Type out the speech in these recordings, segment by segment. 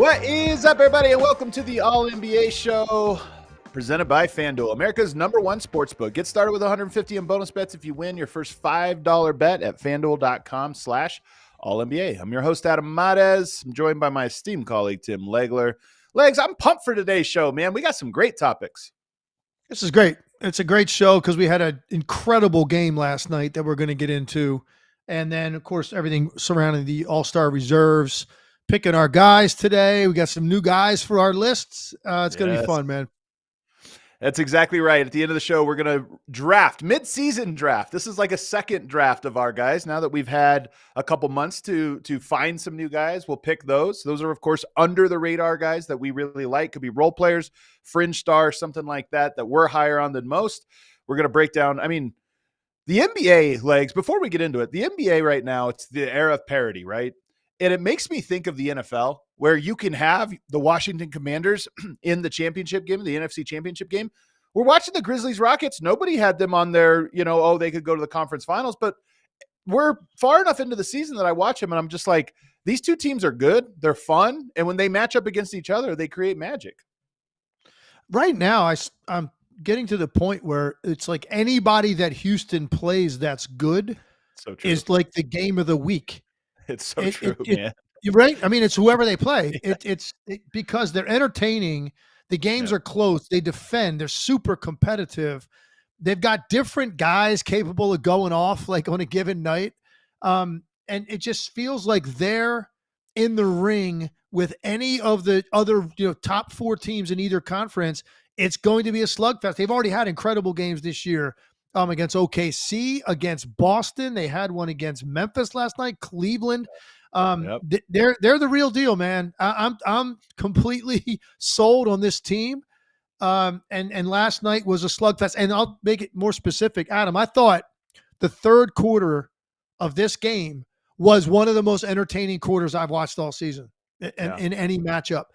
What is up, everybody, and welcome to the All NBA Show, presented by FanDuel, America's #1 sportsbook. Get started with $150 in bonus bets if you win your first $5 bet at FanDuel.com/AllNBA. I'm your host, Adam Mares. I'm joined by my esteemed colleague, Tim Legler. Legs, I'm pumped for today's show, man. We got some great topics. This is great. It's a great show because we had an incredible game last night that we're going to get into. And then, of course, everything surrounding the All-Star reserves. Picking our guys today. We got some new guys for our lists. It's going to be fun, man. That's exactly right. At the end of the show, we're going to draft, mid-season draft. This is like a second draft of our guys. Now that we've had a couple months to find some new guys, we'll pick those. Those are, of course, under-the-radar guys that we really like. Could be role players, fringe stars, something like that we're higher on than most. We're going to break down, the NBA, Legs, before we get into it, the NBA right now, it's the era of parity, right? And it makes me think of the NFL, where you can have the Washington Commanders in the championship game, the NFC championship game. We're watching the Grizzlies Rockets. Nobody had them on their, they could go to the conference finals, but we're far enough into the season that I watch them and I'm just like, these two teams are good. They're fun. And when they match up against each other, they create magic. Right now, I'm getting to the point where it's like anybody that Houston plays that's good is like the game of the week. It's so true, man. You're right. It's whoever they play. It's because they're entertaining. The games are close. They defend. They're super competitive. They've got different guys capable of going off like on a given night. And it just feels like they're in the ring with any of the other, top four teams in either conference. It's going to be a slugfest. They've already had incredible games this year. Against OKC, against Boston. They had one against Memphis last night, Cleveland. They're the real deal, man. I'm completely sold on this team. And last night was a slugfest. And I'll make it more specific. Adam, I thought the third quarter of this game was one of the most entertaining quarters I've watched all season in any matchup.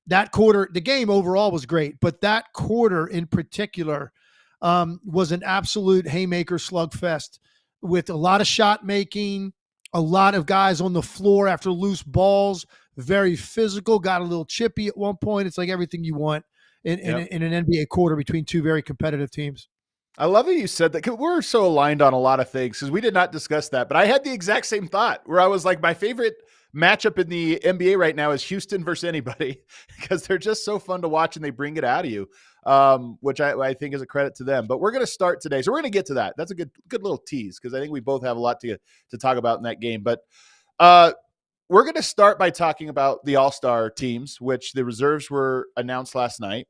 That quarter, the game overall was great, but that quarter in particular was an absolute haymaker slugfest with a lot of shot making, a lot of guys on the floor after loose balls, very physical, got a little chippy at one point. It's like everything you want in an NBA quarter between two very competitive teams. I love that you said that, 'cause we're so aligned on a lot of things because we did not discuss that, but I had the exact same thought where I was like, my favorite matchup in the NBA right now is Houston versus anybody because they're just so fun to watch and they bring it out of you. Which I think is a credit to them. But we're going to start today. So we're going to get to that. That's a good little tease because I think we both have a lot to talk about in that game. But we're going to start by talking about the All-Star teams, which the reserves were announced last night.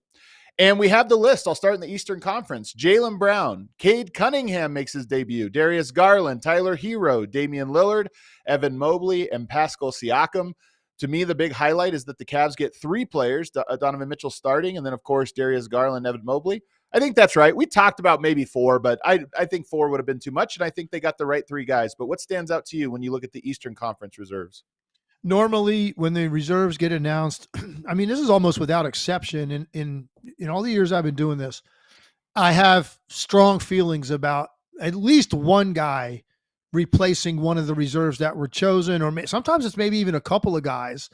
And we have the list. I'll start in the Eastern Conference. Jaylen Brown, Cade Cunningham makes his debut. Darius Garland, Tyler Hero, Damian Lillard, Evan Mobley, and Pascal Siakam. To me, the big highlight is that the Cavs get three players, Donovan Mitchell starting, and then, of course, Darius Garland, Evan Mobley. I think that's right. We talked about maybe four, but I think four would have been too much, and I think they got the right three guys. But what stands out to you when you look at the Eastern Conference reserves? Normally, when the reserves get announced, this is almost without exception. In all the years I've been doing this, I have strong feelings about at least one guy replacing one of the reserves that were chosen, or sometimes it's maybe even a couple of guys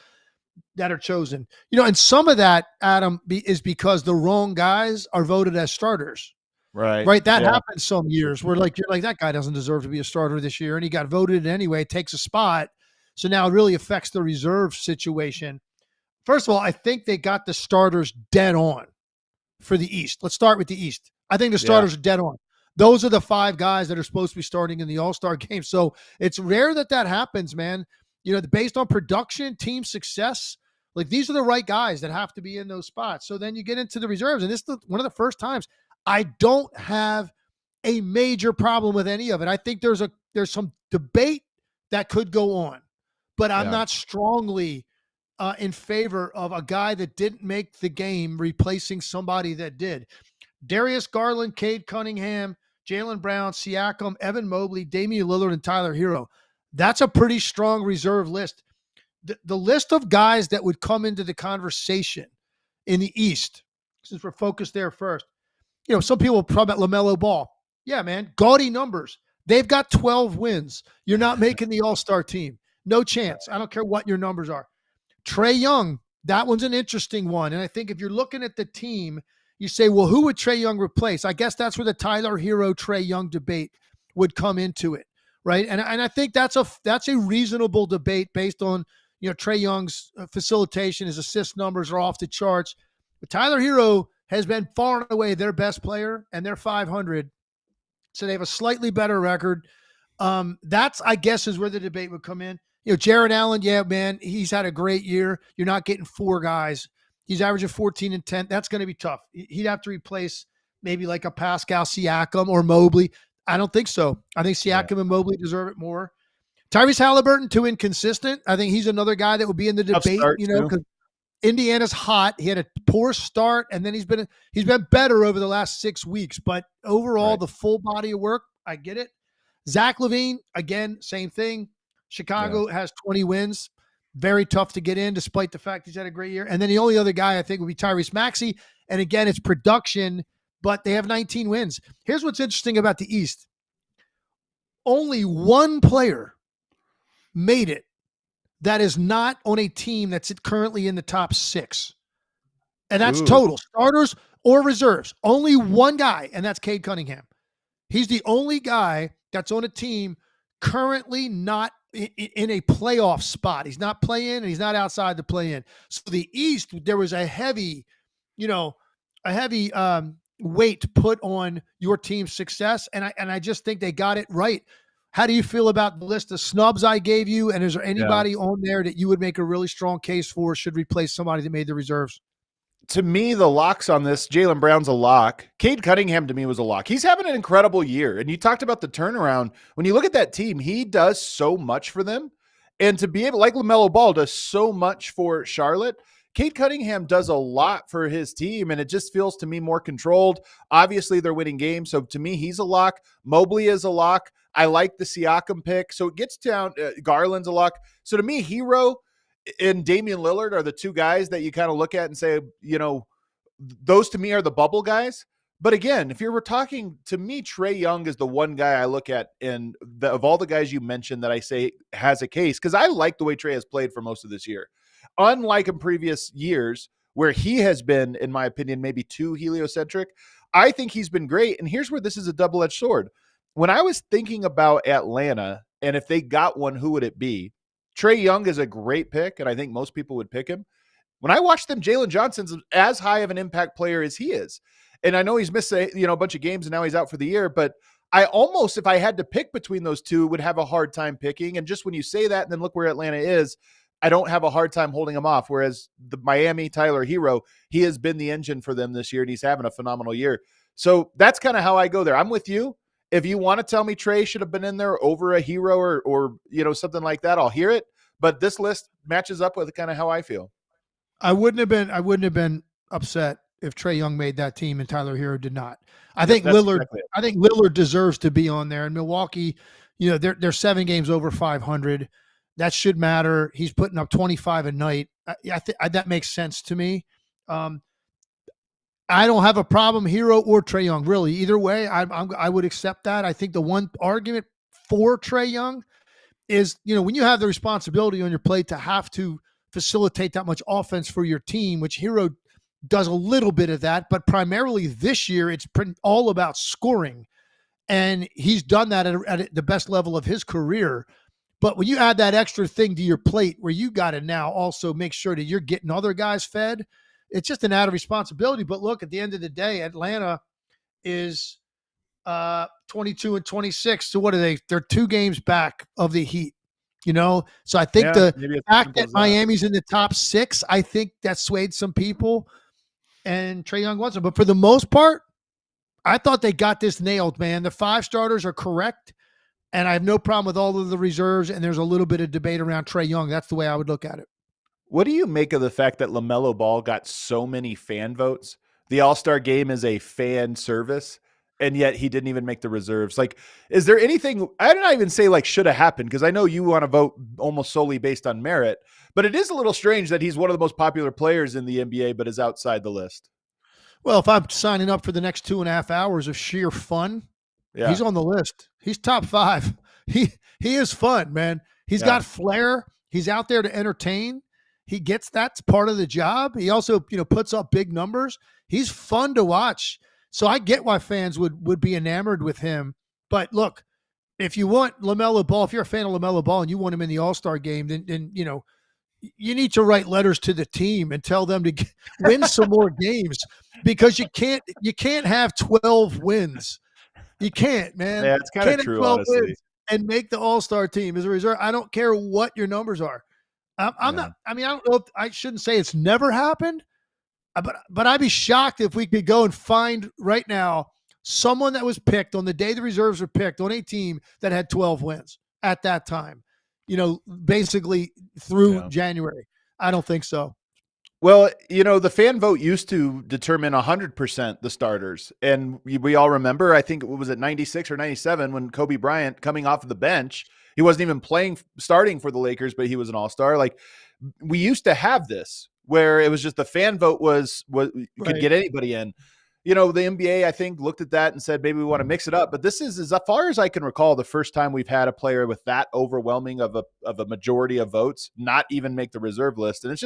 that are chosen. And some of that, Adam, is because the wrong guys are voted as starters. Right. That happens some years where you're like, that guy doesn't deserve to be a starter this year, and he got voted anyway, takes a spot. So now it really affects the reserve situation. First of all, I think they got the starters dead on for the East. Let's start with the East. I think the starters are dead on. Those are the five guys that are supposed to be starting in the All-Star game. So it's rare that happens, man. Based on production, team success, these are the right guys that have to be in those spots. So then you get into the reserves, and this is one of the first times I don't have a major problem with any of it. I think there's some debate that could go on, but I'm not strongly in favor of a guy that didn't make the game replacing somebody that did. Darius Garland, Cade Cunningham, Jaylen Brown, Siakam, Evan Mobley, Damian Lillard, and Tyler Hero. That's a pretty strong reserve list. The list of guys that would come into the conversation in the East, since we're focused there first, some people probably about LaMelo Ball. Yeah, man, gaudy numbers. They've got 12 wins. You're not making the All-Star team. No chance. I don't care what your numbers are. Trae Young, That one's an interesting one. And I think if you're looking at the team, you say, well, who would Trae Young replace? I guess that's where the Tyler Hero Trae Young debate would come into it, right? And I think that's a reasonable debate based on, Trae Young's facilitation. His assist numbers are off the charts. But Tyler Hero has been far and away their best player, and they're 500. So they have a slightly better record. That's, I guess, is where the debate would come in. Jaren Allen, yeah, man, he's had a great year. You're not getting four guys. He's averaging 14 and 10. That's going to be tough. He'd have to replace maybe like a Pascal Siakam or Mobley. I don't think so. I think Siakam and Mobley deserve it more. Tyrese Halliburton, too inconsistent. I think he's another guy that would be in the debate, because Indiana's hot. He had a poor start, and then he's been better over the last 6 weeks. But overall, the full body of work, I get it. Zach LaVine, again, same thing. Chicago has 20 wins. Very tough to get in, despite the fact he's had a great year. And then the only other guy I think would be Tyrese Maxey. And again, it's production, but they have 19 wins. Here's what's interesting about the East. Only one player made it that is not on a team that's currently in the top 6. And that's total, starters or reserves. Only one guy, and that's Cade Cunningham. He's the only guy that's on a team currently not in a playoff spot. He's not playing, and he's not outside the play-in. So the East, there was a heavy weight put on your team's success, and I just think they got it right. How do you feel about the list of snubs I gave you? And is there anybody on there that you would make a really strong case for should replace somebody that made the reserves? To me, the locks on this, Jaylen Brown's a lock. Cade Cunningham to me was a lock. He's having an incredible year. And you talked about the turnaround. When you look at that team, he does so much for them. And to be able, like LaMelo Ball does so much for Charlotte, Cade Cunningham does a lot for his team, and it just feels to me more controlled. Obviously, they're winning games. So to me, he's a lock. Mobley is a lock. I like the Siakam pick. So it gets down, Garland's a lock. So to me, Hero and Damian Lillard are the two guys that you kind of look at and say, those to me are the bubble guys. But again, if you're talking to me, Trae Young is the one guy I look at of all the guys you mentioned that I say has a case, because I like the way Trae has played for most of this year. Unlike in previous years where he has been, in my opinion, maybe too heliocentric, I think he's been great. And here's where this is a double-edged sword. When I was thinking about Atlanta and if they got one, who would it be? Trae Young is a great pick, and I think most people would pick him. When I watched them, Jalen Johnson's as high of an impact player as he is. And I know he's missed a bunch of games and now he's out for the year, but I almost, if I had to pick between those two, would have a hard time picking. And just when you say that and then look where Atlanta is, I don't have a hard time holding him off. Whereas the Miami Tyler Hero, he has been the engine for them this year and he's having a phenomenal year. So that's kind of how I go there. I'm with you. If you want to tell me Trae should have been in there over a Hero or something like that, I'll hear it. But this list matches up with kind of how I feel. I wouldn't have been upset if Trae Young made that team and Tyler Hero did not. I think Lillard deserves to be on there. And Milwaukee, they're 7 games over 500. That should matter. He's putting up 25 a night. That makes sense to me. I don't have a problem, Hero or Trae Young, really. Either way, I would accept that. I think the one argument for Trae Young is, when you have the responsibility on your plate to have to facilitate that much offense for your team, which Hero does a little bit of that, but primarily this year, it's all about scoring. And he's done that at the best level of his career. But when you add that extra thing to your plate where you got to now also make sure that you're getting other guys fed, it's just an added responsibility. But look, at the end of the day, Atlanta is 22 and 26. So what are they? They're 2 games back of the Heat, So I think the fact that Miami's in the top 6, I think that swayed some people. And Trae Young wasn't. But for the most part, I thought they got this nailed, man. The 5 starters are correct. And I have no problem with all of the reserves. And there's a little bit of debate around Trae Young. That's the way I would look at it. What do you make of the fact that LaMelo Ball got so many fan votes? The All-Star game is a fan service, and yet he didn't even make the reserves. Like, is there anything, I don't even say like should have happened, because I know you want to vote almost solely based on merit, but it is a little strange that he's one of the most popular players in the NBA, but is outside the list. Well, if I'm signing up for the next 2.5 hours of sheer fun, he's on the list. He's top 5. He is fun, man. He's got flair. He's out there to entertain. He gets that's part of the job. He also, puts up big numbers. He's fun to watch. So I get why fans would be enamored with him. But look, if you want LaMelo Ball, if you're a fan of LaMelo Ball and you want him in the All-Star game, then you need to write letters to the team and tell them to win some more games, because you can't have 12 wins. You can't, man. Yeah, it's kind of true, honestly. And make the All-Star team as a reserve. I don't care what your numbers are. I'm not. I mean, I don't know. I shouldn't say it's never happened, but I'd be shocked if we could go and find right now someone that was picked on the day the reserves were picked on a team that had 12 wins at that time. Basically through January. I don't think so. Well, the fan vote used to determine 100% the starters. And we all remember, I think it was at 96 or 97 when Kobe Bryant, coming off of the bench, he wasn't even starting for the Lakers, but he was an all-star. Like, we used to have this where it was just the fan vote could get anybody in. The NBA, I think, looked at that and said, maybe we want to mix it up. But this is, as far as I can recall, the first time we've had a player with that overwhelming of a majority of votes not even make the reserve list. And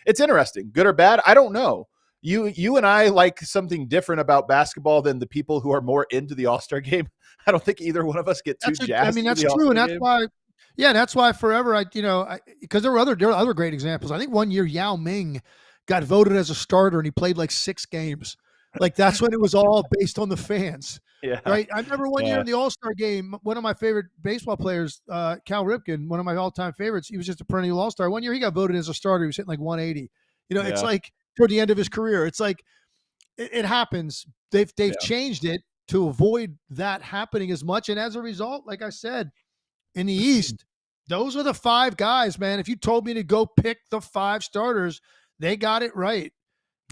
it's interesting. Good or bad, I don't know. You and I like something different about basketball than the people who are more into the All-Star game. I don't think either one of us get too jazzed. I mean, that's true. And that's why, that's why forever, because there were other great examples. I think one year Yao Ming got voted as a starter and he played like 6 games. Like, that's when it was all based on the fans. Yeah. Right. I remember one year in the All-Star game, one of my favorite baseball players, Cal Ripken, one of my all-time favorites. He was just a perennial All-Star. One year he got voted as a starter. He was hitting like 180. It's like toward the end of his career. It's like it happens. They've changed it to avoid that happening as much. And as a result, like I said, in the East, those are the 5 guys, man. If you told me to go pick the 5 starters, they got it right.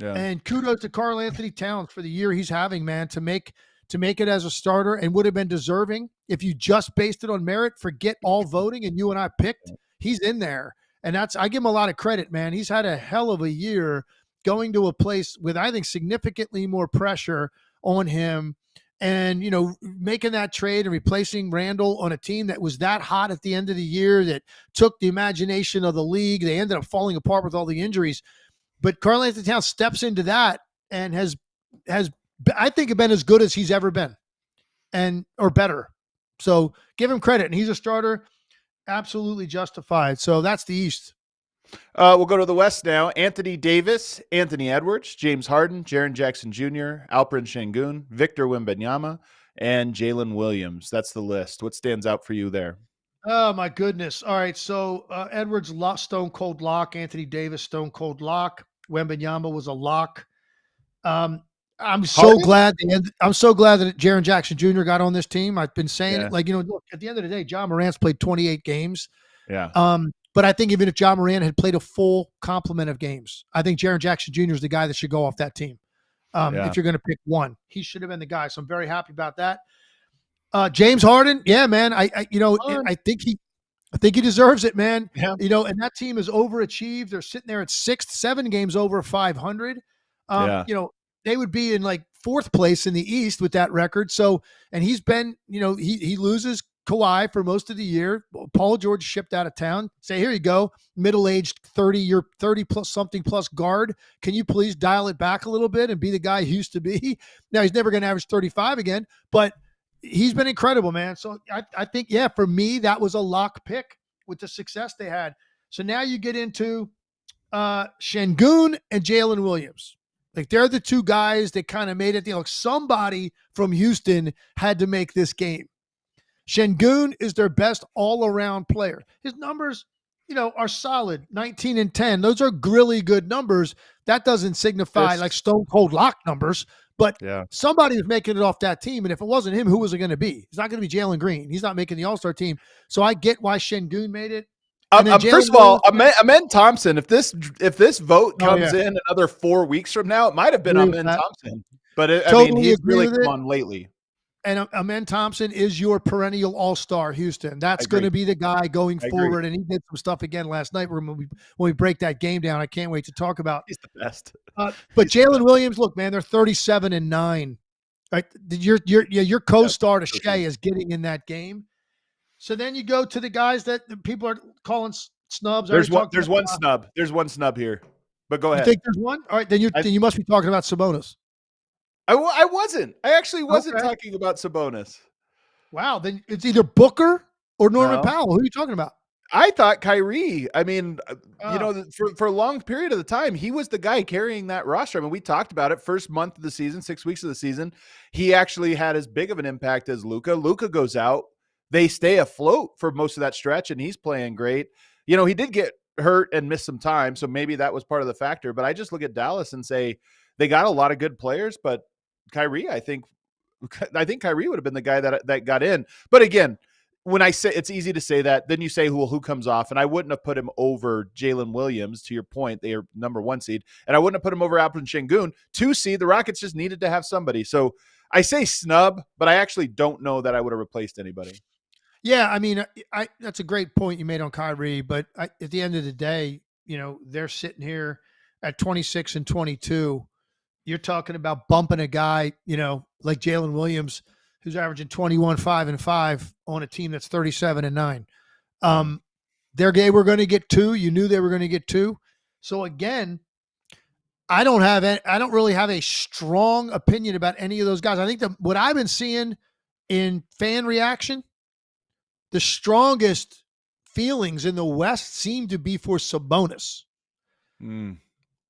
Yeah. And kudos to Karl Anthony Towns for the year he's having, man, to make it as a starter, and would have been deserving if you just based it on merit. Forget all voting, and you and I picked. He's in there, and I give him a lot of credit, man. He's had a hell of a year going to a place with, I think, significantly more pressure on him, and making that trade and replacing Randall on a team that was that hot at the end of the year that took the imagination of the league. They ended up falling apart with all the injuries. But Karl Anthony Towns steps into that and has I think been as good as he's ever been, or better. So give him credit, and he's a starter, absolutely justified. So that's the East. We'll go to the West now. Anthony Davis, Anthony Edwards, James Harden, Jaren Jackson Jr., Alperen Şengün, Victor Wembanyama, and Jalen Williams. That's the list. What stands out for you there? Oh, my goodness. All right, so Edwards, stone cold lock. Anthony Davis, stone cold lock. Wembanyama was a lock. I'm so glad that Jaren Jackson Jr. got on this team. I've been saying it, look, at the end of the day, John Morant's played 28 games. Yeah. But I think even if John Morant had played a full complement of games, I think Jaren Jackson Jr. is the guy that should go off that team. If you're going to pick one, he should have been the guy. So I'm very happy about that. James Harden, yeah, man. I think he deserves it, man. Yeah. And that team is overachieved. They're sitting there at 7 games over 500. They would be in like 4th place in the East with that record. So, and he's been, he loses Kawhi for most of the year. Paul George shipped out of town. Say, here you go, middle-aged 30 plus something plus guard. Can you please dial it back a little bit and be the guy he used to be? Now he's never going to average 35 again, but he's been incredible, man. So I think, for me, that was a lock pick with the success they had. So now you get into Şengün and Jalen Williams. Like, they're the 2 guys that kind of made it. Somebody from Houston had to make this game. Şengün is their best all-around player. His numbers, are solid, 19 and 10. Those are really good numbers. That doesn't signify like stone cold lock numbers, but somebody was making it off that team. And if it wasn't him, who was it going to be? It's not going to be Jalen Green. He's not making the All-Star team. So I get why Şengün made it. First of all, Amen Thompson, if this vote comes in another 4 weeks from now, it might have been Amen Thompson. But he's really come on lately. And Amen Thompson is your perennial all-star, Houston. That's going to be the guy going forward. And he did some stuff again last night when we break that game down. I can't wait to talk about. He's the best. But Jalen Williams, look, man, they're 37-9. Right? Your co-star to Shea is getting in that game. So then you go to the guys that people are calling snubs. I already talked There's about. one snub. There's one snub here. But go You ahead. think there's one? All right, then I you must be talking about Sabonis. I wasn't. I actually wasn't Okay. talking about Sabonis. Wow. Then it's either Booker or Norman No. Powell. Who are you talking about? I thought Kyrie. I mean, Oh, for a long period of the time, he was the guy carrying that roster. I mean, we talked about it. First month of the season, 6 weeks of the season, he actually had as big of an impact as Luka. Luka goes out, they stay afloat for most of that stretch, and he's playing great. He did get hurt and miss some time, so maybe that was part of the factor. But I just look at Dallas and say they got a lot of good players, but Kyrie, I think Kyrie would have been the guy that got in. But again, when I say it's easy to say that, then you say, well, who comes off? And I wouldn't have put him over Jalen Williams, to your point. They are number 1 seed. And I wouldn't have put him over Alperen Şengün. 2 seed, the Rockets just needed to have somebody. So I say snub, but I actually don't know that I would have replaced anybody. yeah. I mean, that's a great point you made on Kyrie. But at the end of the day, they're sitting here at 26 and 22. You're talking about bumping a guy, like Jalen Williams, who's averaging 21, 5 and 5 on a team that's 37 and 9. They were going to get 2. You knew they were going to get 2. So again, I don't really have a strong opinion about any of those guys. I think what I've been seeing in fan reaction, the strongest feelings in the West seem to be for Sabonis.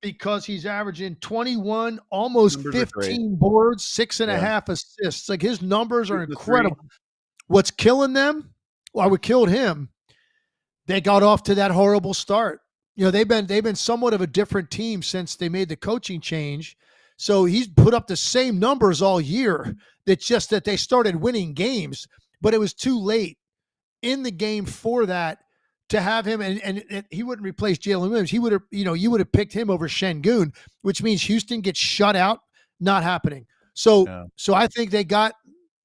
Because he's averaging 21, almost 15 boards, 6.5 assists. Like, his numbers are incredible. What's killing them? Well, what killed him? They got off to that horrible start. They've been somewhat of a different team since they made the coaching change. So he's put up the same numbers all year. It's just that they started winning games, but it was too late in the game for that to have him, and he wouldn't replace Jalen Williams. He would have, you would have picked him over Şengün, which means Houston gets shut out. Not happening. So I think they got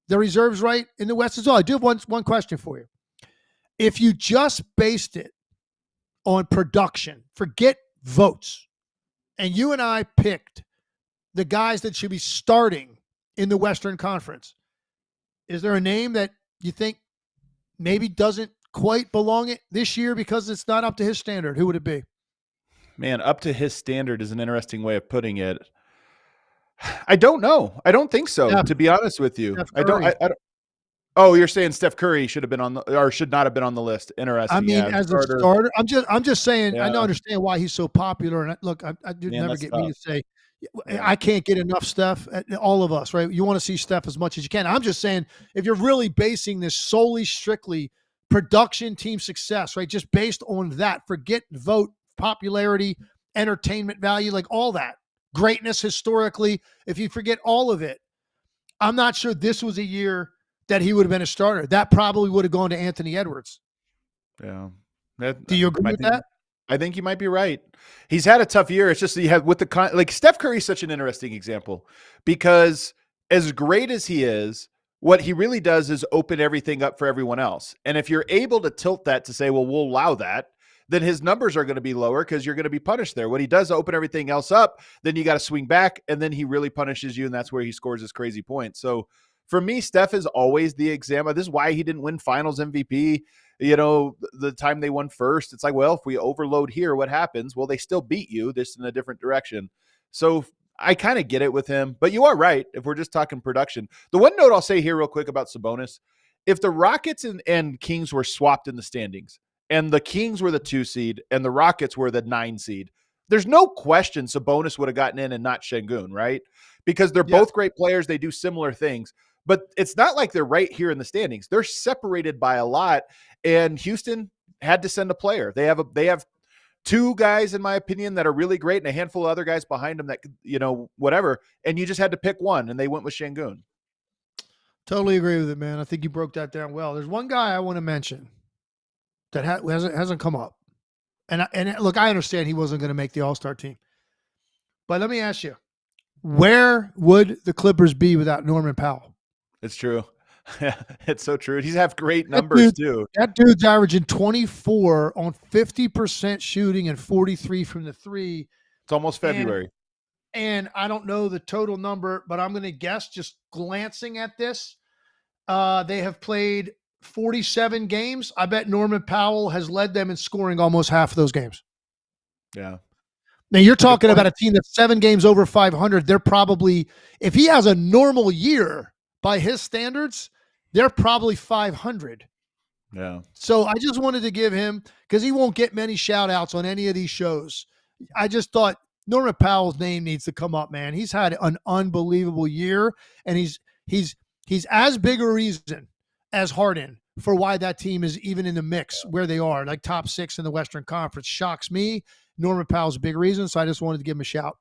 the reserves right in the West as well. I do have one question for you. If you just based it on production, forget votes, and you and I picked the guys that should be starting in the Western Conference, is there a name that you think maybe doesn't quite belong it this year because it's not up to his standard? Who would it be? Man, up to his standard is an interesting way of putting it. I don't know. I don't think so, to be honest with you. I don't. Oh, you're saying Steph Curry should not have been on the list. Interesting. I mean, as a starter, I'm just saying. Yeah. I don't understand why he's so popular. And look, I do never get tough. Me to say I can't get enough Steph. All of us, right? You want to see Steph as much as you can. I'm just saying, if you're really basing this solely, strictly production, team success, right? Just based on that, forget vote, popularity, entertainment value, like all that greatness historically. If you forget all of it, I'm not sure this was a year that he would have been a starter. That probably would have gone to Anthony Edwards. Yeah. Do you agree with that? I think you might be right. He's had a tough year. It's just that you have with like Steph Curry is such an interesting example because as great as he is, what he really does is open everything up for everyone else. And if you're able to tilt that to say, well, we'll allow that, then his numbers are going to be lower because you're going to be punished there. What he does open everything else up, then you got to swing back, and then he really punishes you, and that's where he scores his crazy points. So for me, Steph is always the example. This is why he didn't win finals MVP. The time they won first, it's like, well, if we overload here, what happens? Well, they still beat you, just in a different direction. So I kind of get it with him, but you are right. If we're just talking production, the one note I'll say here real quick about Sabonis, if the Rockets and Kings were swapped in the standings and the Kings were the 2 seed and the Rockets were the 9 seed, there's no question Sabonis would have gotten in and not Şengün, right? Because they're both great players. They do similar things. But it's not like they're right here in the standings. They're separated by a lot, and Houston had to send a player. They have 2 guys, in my opinion, that are really great, and a handful of other guys behind them that, whatever. And you just had to pick one, and they went with Şengün. Totally agree with it, man. I think you broke that down well. There's one guy I want to mention that hasn't come up, and look, I understand he wasn't going to make the All-Star team, but let me ask you, where would the Clippers be without Norman Powell? It's true. It's so true. He's have great numbers too. That dude's averaging 24 on 50% shooting and 43 from the 3. It's almost February. And I don't know the total number, but I'm going to guess, just glancing at this, they have played 47 games, I bet Norman Powell has led them in scoring almost half of those games. Yeah. Now you're talking about a team that's 7 games over 500. They're probably, if he has a normal year by his standards, they're probably 500. Yeah. So I just wanted to give him, because he won't get many shout outs on any of these shows. I just thought Norman Powell's name needs to come up, man. He's had an unbelievable year, and he's as big a reason as Harden for why that team is even in the mix where they are, like top 6 in the Western Conference. Shocks me. Norman Powell's a big reason, so I just wanted to give him a shout.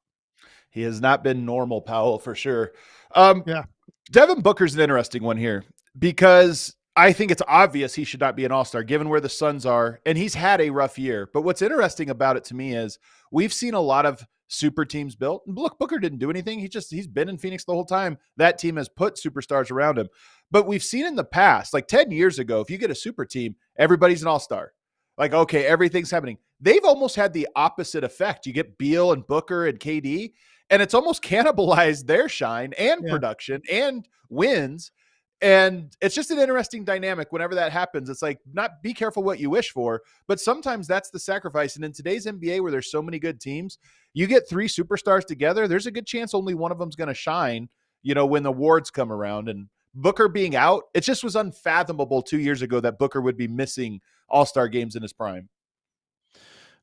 He has not been normal Powell for sure. Yeah. Devin Booker's an interesting one here because I think it's obvious he should not be an all-star given where the Suns are, and he's had a rough year. But what's interesting about it to me is we've seen a lot of super teams built. And look, Booker didn't do anything. He's been in Phoenix the whole time. That team has put superstars around him. But we've seen in the past, like 10 years ago, if you get a super team, everybody's an all-star. Like, okay, everything's happening. They've almost had the opposite effect. You get Beal and Booker and KD, and it's almost cannibalized their shine and production and wins. And it's just an interesting dynamic whenever that happens. It's like, not be careful what you wish for, but sometimes that's the sacrifice. And in today's NBA, where there's so many good teams, you get 3 superstars together, there's a good chance only one of them's going to shine, when the awards come around. And Booker being out, it just was unfathomable 2 years ago that Booker would be missing all-star games in his prime.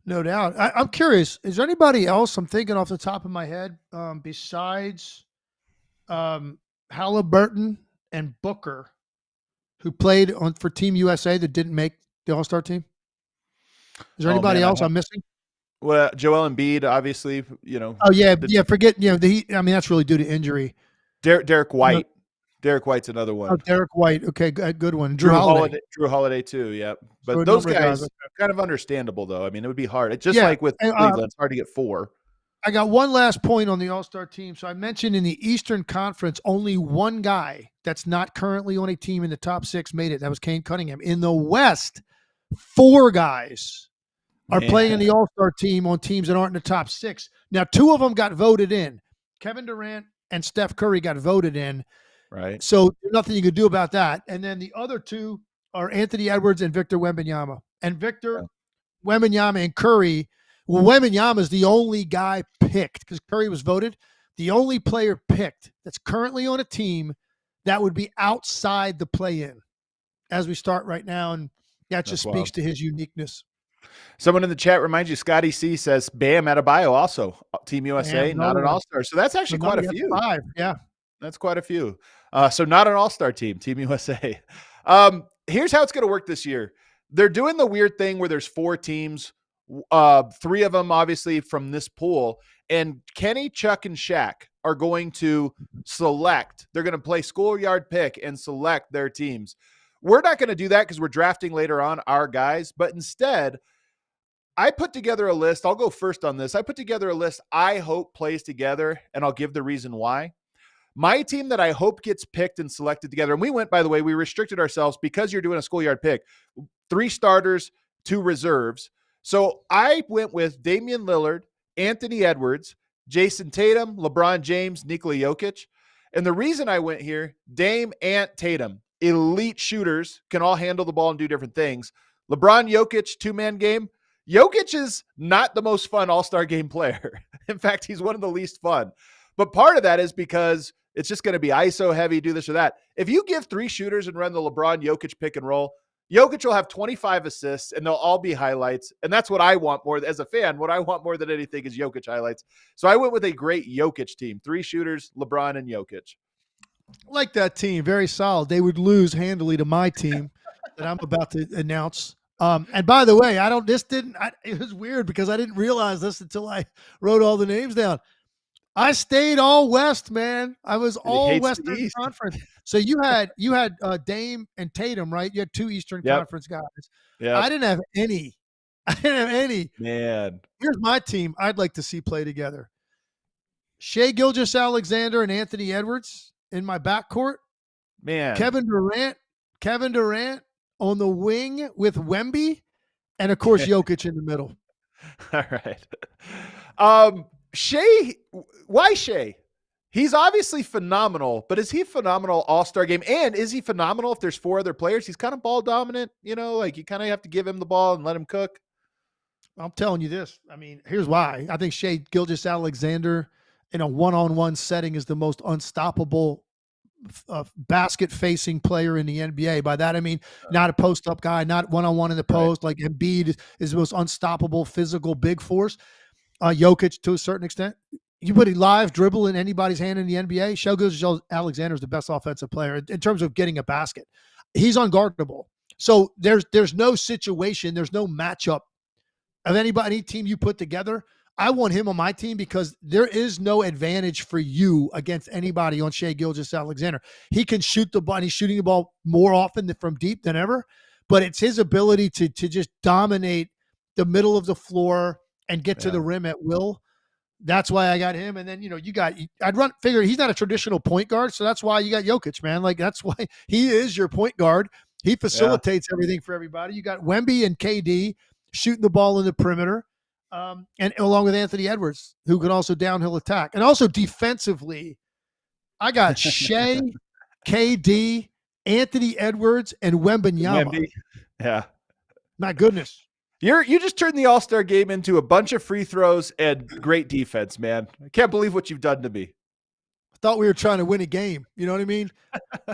No doubt. I'm curious, is there anybody else I'm thinking off the top of my head besides Halliburton and Booker who played for Team USA that didn't make the All-Star team? Is there anybody else I'm missing? Well, Joel Embiid, obviously, Oh, yeah. Forget, that's really due to injury. Derek White. Derek White's another one. Oh, Derek White. Okay, good one. Drew Holiday. Drew Holiday too, yeah. But so those guys, kind of understandable, though. I mean, it would be hard. It's just like with Cleveland, it's hard to get 4. I got one last point on the All-Star team. So I mentioned in the Eastern Conference, only one guy that's not currently on a team in the top 6 made it. That was Kane Cunningham. In the West, 4 guys are playing in the All-Star team on teams that aren't in the top 6. Now, 2 of them got voted in. Kevin Durant and Steph Curry got voted in. Right. So there's nothing you could do about that. And then the other 2 are Anthony Edwards and Victor Wembanyama. And Victor Wembanyama and Curry, Wembanyama is the only guy picked because Curry was voted, the only player picked that's currently on a team that would be outside the play-in as we start right now. And that just speaks to his uniqueness. Someone in the chat reminds you, Scotty C says, Bam Adebayo also, Team USA, not an all-star. So that's actually quite a few. 5, yeah. That's quite a few. So not an all-star team, Team USA. Here's how it's going to work this year. They're doing the weird thing where there's 4 teams, 3 of them obviously from this pool, and Kenny, Chuck, and Shaq are going to select. They're going to play schoolyard pick and select their teams. We're not going to do that because we're drafting later on our guys, but instead, I put together a list. I'll go first on this. I put together a list I hope plays together, and I'll give the reason why. My team that I hope gets picked and selected together, and we went, by the way, we restricted ourselves because you're doing a schoolyard pick, 3 starters, 2 reserves. So I went with Damian Lillard, Anthony Edwards, Jason Tatum, LeBron James, Nikola Jokic. And the reason I went here, Dame, Ant, Tatum, elite shooters, can all handle the ball and do different things. LeBron, Jokic, 2-man game. Jokic is not the most fun all-star game player. In fact, he's one of the least fun. But part of that is because it's just going to be ISO heavy, do this or that. If you give 3 shooters and run the LeBron Jokic pick and roll, Jokic will have 25 assists and they'll all be highlights. And that's what I want more as a fan. What I want more than anything is Jokic highlights. So I went with a great Jokic team, 3 shooters, LeBron and Jokic. Like that team, very solid. They would lose handily to my team that I'm about to announce. And by the way, it was weird because I didn't realize this until I wrote all the names down. I stayed all West, man. I was all Western Conference. So you had Dame and Tatum, right? You had 2 Eastern Conference guys. Yeah. I didn't have any. Man. Here's my team I'd like to see play together. Shai Gilgeous-Alexander and Anthony Edwards in my backcourt. Man. Kevin Durant on the wing with Wemby. And, of course, Jokic in the middle. All right. Shai, why Shai? He's obviously phenomenal, but is he phenomenal all-star game? And is he phenomenal if there's 4 other players? He's kind of ball dominant, like you kind of have to give him the ball and let him cook. I'm telling you this. I mean, here's why. I think Shai Gilgeous-Alexander in a one-on-one setting is the most unstoppable basket-facing player in the NBA. By that, I mean not a post-up guy, not one-on-one in the post. Like Embiid is the most unstoppable physical big force. Jokic to a certain extent. You put a live dribble in anybody's hand in the NBA. Shai Gilgeous-Alexander is the best offensive player in terms of getting a basket. He's unguardable. So there's no situation, there's no matchup of any team you put together. I want him on my team because there is no advantage for you against anybody on Shai Gilgeous-Alexander. He can shoot the ball, and he's shooting the ball more often from deep than ever, but it's his ability to just dominate the middle of the floor and get to the rim at will. That's why I got him. And then, figure he's not a traditional point guard. So that's why you got Jokic, man. Like, that's why he is your point guard. He facilitates everything for everybody. You got Wemby and KD shooting the ball in the perimeter, and along with Anthony Edwards, who can also downhill attack. And also defensively, I got Shai, KD, Anthony Edwards, and Wembanyama. Yeah. My goodness. You just turned the All-Star game into a bunch of free throws and great defense, man. I can't believe what you've done to me. I thought we were trying to win a game. You know what I mean?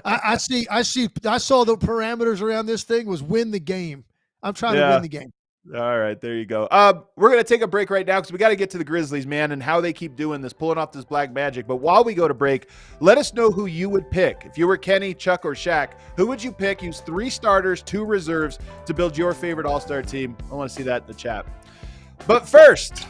I saw the parameters around this thing was win the game. I'm trying to win the game. All right, there you go. We're going to take a break right now because we got to get to the Grizzlies, man, and how they keep doing this, pulling off this black magic. But while we go to break, let us know who you would pick. If you were Kenny, Chuck, or Shaq, who would you pick? Use 3 starters, 2 reserves to build your favorite All-Star team. I want to see that in the chat. But first,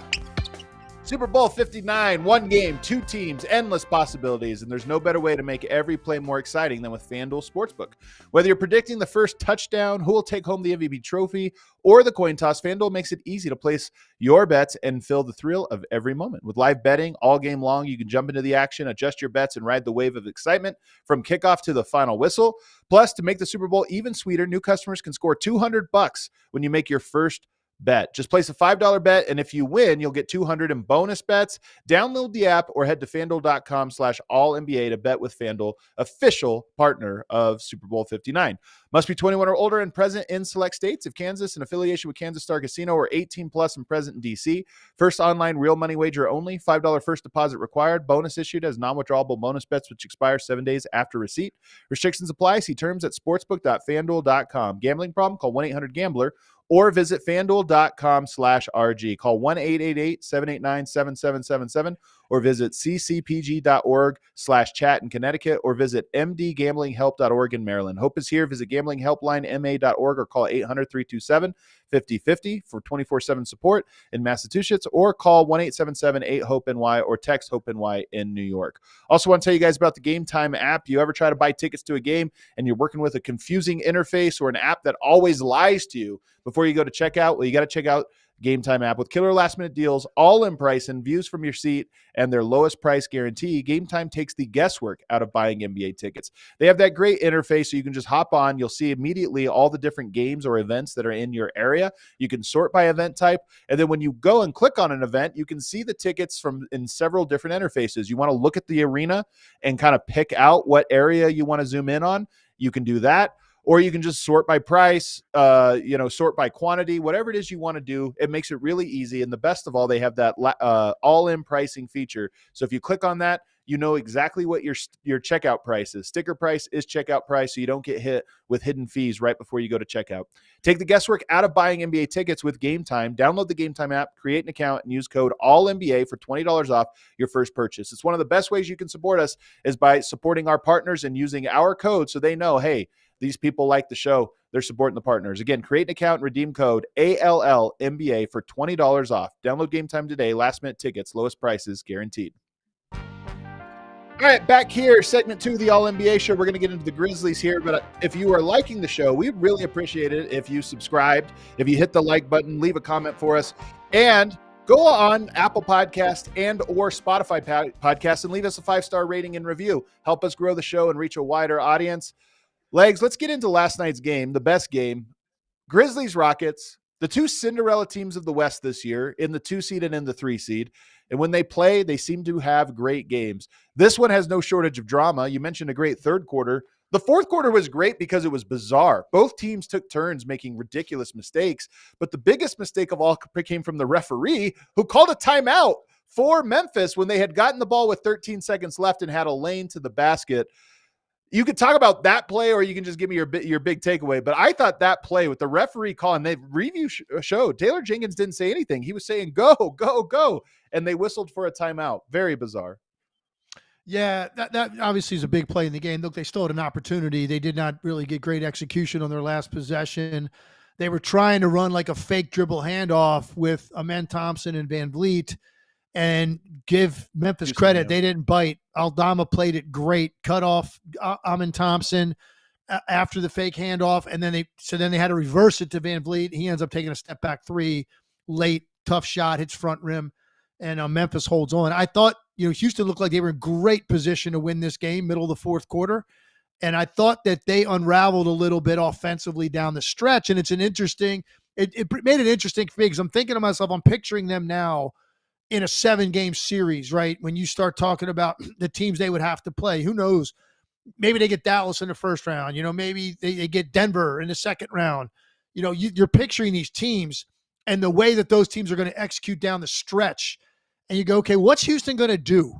Super Bowl 59, 1 game, 2 teams, endless possibilities, and there's no better way to make every play more exciting than with FanDuel Sportsbook. Whether you're predicting the first touchdown, who will take home the MVP trophy, or the coin toss, FanDuel makes it easy to place your bets and feel the thrill of every moment. With live betting all game long, you can jump into the action, adjust your bets, and ride the wave of excitement from kickoff to the final whistle. Plus, to make the Super Bowl even sweeter, new customers can score $200 when you make your first bet. Just place a $5 bet, and if you win, you'll get $200 in bonus bets. Download the app or head to FanDuel.com/AllNBA to bet with FanDuel, official partner of Super Bowl 59. Must be 21 or older and present in select states. If Kansas in affiliation with Kansas Star Casino, or 18 plus and present in D.C. First online real money wager only. $5 first deposit required. Bonus issued as non-withdrawable bonus bets which expire 7 days after receipt. Restrictions apply. See terms at sportsbook.fanduel.com. Gambling problem? Call 1-800-GAMBLER or visit fanduel.com/RG. Call 1-888-789-7777 or visit ccpg.org/chat in Connecticut or visit mdgamblinghelp.org in Maryland. Hope is here. Visit gamblinghelplinema.org or call 800-327-5050 for 24/7 support in Massachusetts, or call 1-877-8-HOPE-NY or text HOPE-NY in New York. Also want to tell you guys about the Game Time app. You ever try to buy tickets to a game and you're working with a confusing interface or an app that always lies to you before you go to checkout? Well, you got to check out Game Time app. With killer last minute deals, all in price and views from your seat, and their lowest price guarantee, Game Time takes the guesswork out of buying NBA tickets. They have that great interface so you can just hop on. You'll see immediately all the different games or events that are in your area. You can sort by event type, and then when you go and click on an event, you can see the tickets from in several different interfaces. You want to look at the arena and kind of pick out what area you want to zoom in on. You can do that. Or you can just sort by price, sort by quantity, whatever it is you want to do. It makes it really easy. And the best of all, they have that all-in pricing feature. So if you click on that, you know exactly what your checkout price is. Sticker price is checkout price, so you don't get hit with hidden fees right before you go to checkout. Take the guesswork out of buying NBA tickets with Game Time. Download the Game Time app, create an account, and use code ALLNBA for $20 off your first purchase. It's one of the best ways you can support us is by supporting our partners and using our code so they know, hey, these people like the show. They're supporting the partners. Again, create an account and redeem code ALLNBA for $20 off. Download Game Time today. Last minute tickets, lowest prices guaranteed. All right, back here, segment 2 of the All-NBA show. We're going to get into the Grizzlies here, but if you are liking the show, we'd really appreciate it if you subscribed, if you hit the like button, leave a comment for us, and go on Apple Podcast and or Spotify Podcast and leave us a 5-star rating and review. Help us grow the show and reach a wider audience. Legs, let's get into last night's game, the best game. Grizzlies Rockets the two Cinderella teams of the West this year, in the 2 seed and in the 3 seed. And when they play, they seem to have great games. This one has no shortage of drama. You mentioned a great third quarter. The fourth quarter was great because it was bizarre. Both teams took turns making ridiculous mistakes, but the biggest mistake of all came from the referee, who called a timeout for Memphis when they had gotten the ball with 13 seconds left and had a lane to the basket. You could talk about that play, or you can just give me your big takeaway. But I thought that play with the referee calling, the review showed Taylor Jenkins didn't say anything. He was saying, go, go, go. And they whistled for a timeout. Very bizarre. Yeah, that obviously is a big play in the game. Look, they still had an opportunity. They did not really get great execution on their last possession. They were trying to run like a fake dribble handoff with Amen Thompson and Van Vliet, and give Memphis credit. They didn't bite. Aldama played it great. Cut off Amen Thompson after the fake handoff, and then they had to reverse it to Van Vliet. He ends up taking a step back three late, tough shot, hits front rim, and Memphis holds on. I thought, Houston looked like they were in great position to win this game, middle of the fourth quarter. And I thought that they unraveled a little bit offensively down the stretch. And it's it made it interesting for me, because I'm thinking to myself, I'm picturing them now in a 7-game series, right? When you start talking about the teams they would have to play, who knows? Maybe they get Dallas in the first round, maybe they get Denver in the second round. You're picturing these teams and the way that those teams are going to execute down the stretch. And you go, okay, what's Houston going to do?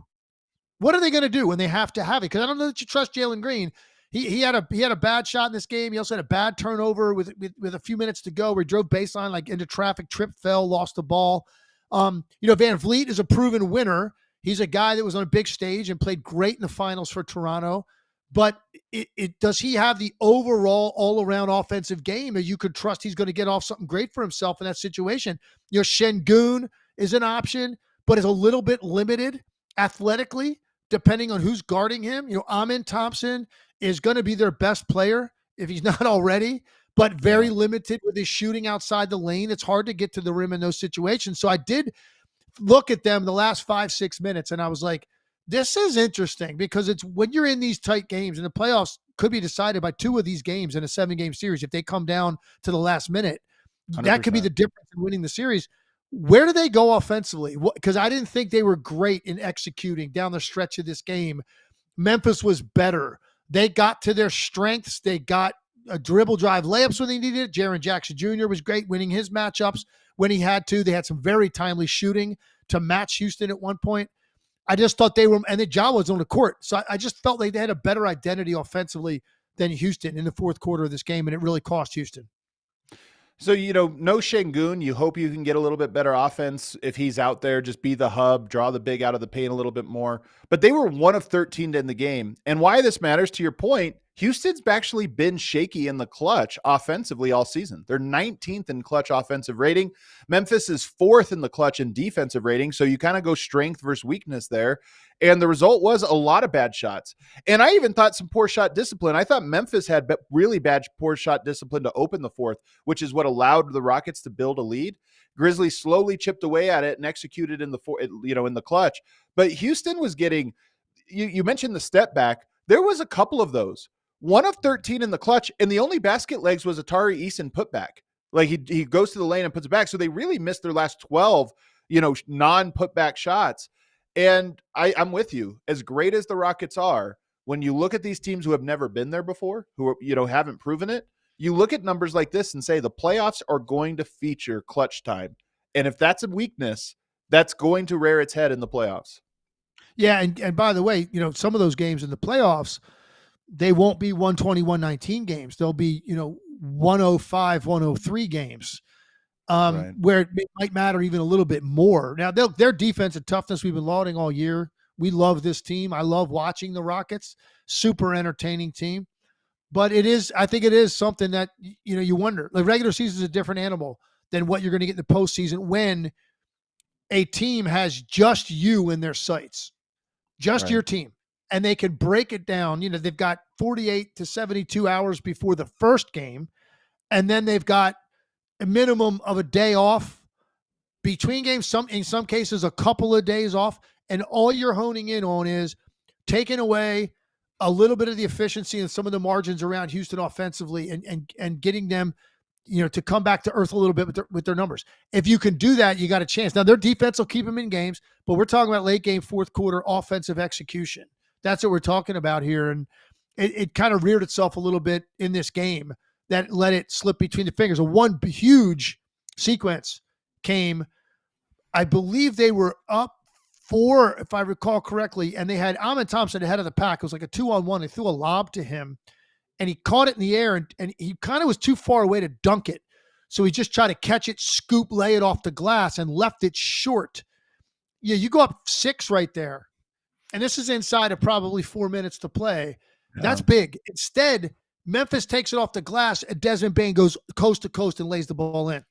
What are they going to do when they have to have it? Because I don't know that you trust Jalen Green. He had a bad shot in this game. He also had a bad turnover with a few minutes to go, where he drove baseline like into traffic, tripped, fell, lost the ball. Van Vliet is a proven winner. He's a guy that was on a big stage and played great in the finals for Toronto. But does he have the overall all-around offensive game that you could trust he's going to get off something great for himself in that situation? Şengün is an option, but is a little bit limited athletically, depending on who's guarding him. Amen Thompson is going to be their best player if he's not already, but very limited with his shooting outside the lane. It's hard to get to the rim in those situations. So I did look at them the last 5-6 minutes, and I was like, this is interesting, because it's when you're in these tight games, and the playoffs could be decided by 2 of these games in a 7-game series. If they come down to the last minute, 100%. That could be the difference in winning the series. Where do they go offensively? Because I didn't think they were great in executing down the stretch of this game. Memphis was better. They got to their strengths. They got a dribble drive layups when they needed it. Jaren Jackson Jr. was great winning his matchups when he had to. They had some very timely shooting to match Houston at one point. I just thought they were, and then Ja was on the court. So I just felt like they had a better identity offensively than Houston in the fourth quarter of this game, and it really cost Houston. So, no Şengün. You hope you can get a little bit better offense if he's out there. Just be the hub, draw the big out of the paint a little bit more. But they were 1 of 13 in the game. And why this matters, to your point, Houston's actually been shaky in the clutch offensively all season. They're 19th in clutch offensive rating. Memphis is 4th in the clutch in defensive rating. So you kind of go strength versus weakness there. And the result was a lot of bad shots. And I even thought some poor shot discipline. I thought Memphis had really bad poor shot discipline to open the fourth, which is what allowed the Rockets to build a lead. Grizzlies slowly chipped away at it and executed in the clutch. But Houston was getting, you mentioned the step back. There was a couple of those. 1 of 13 in the clutch, and the only basket legs was Atari Eason putback. Like he goes to the lane and puts it back. So they really missed their last 12, non-putback shots. And I'm with you. As great as the Rockets are, when you look at these teams who have never been there before, who haven't proven it, you look at numbers like this and say the playoffs are going to feature clutch time. And if that's a weakness, that's going to rear its head in the playoffs. Yeah, and by the way, some of those games in the playoffs, they won't be 120-119 games. They'll be, 105-103 games, right, where it might matter even a little bit more. Now, their defensive toughness we've been lauding all year. We love this team. I love watching the Rockets. Super entertaining team. But I think it is something that, you wonder. The regular season is a different animal than what you're going to get in the postseason when a team has just you in their sights, just your team. And they can break it down. They've got 48 to 72 hours before the first game. And then they've got a minimum of a day off between games, in some cases, a couple of days off. And all you're honing in on is taking away a little bit of the efficiency and some of the margins around Houston offensively and getting them, to come back to earth a little bit with their numbers. If you can do that, you got a chance. Now their defense will keep them in games, but we're talking about late game, fourth quarter offensive execution. That's what we're talking about here. And it kind of reared itself a little bit in this game that let it slip between the fingers. One huge sequence came, I believe they were up 4, if I recall correctly, and they had Amen Thompson ahead of the pack. It was like a 2-on-1. They threw a lob to him, and he caught it in the air, and he kind of was too far away to dunk it. So he just tried to catch it, scoop, lay it off the glass, and left it short. Yeah, you go up 6 right there, and this is inside of probably 4 minutes to play. Yeah. That's big. Instead, Memphis takes it off the glass, and Desmond Bane goes coast to coast and lays the ball in.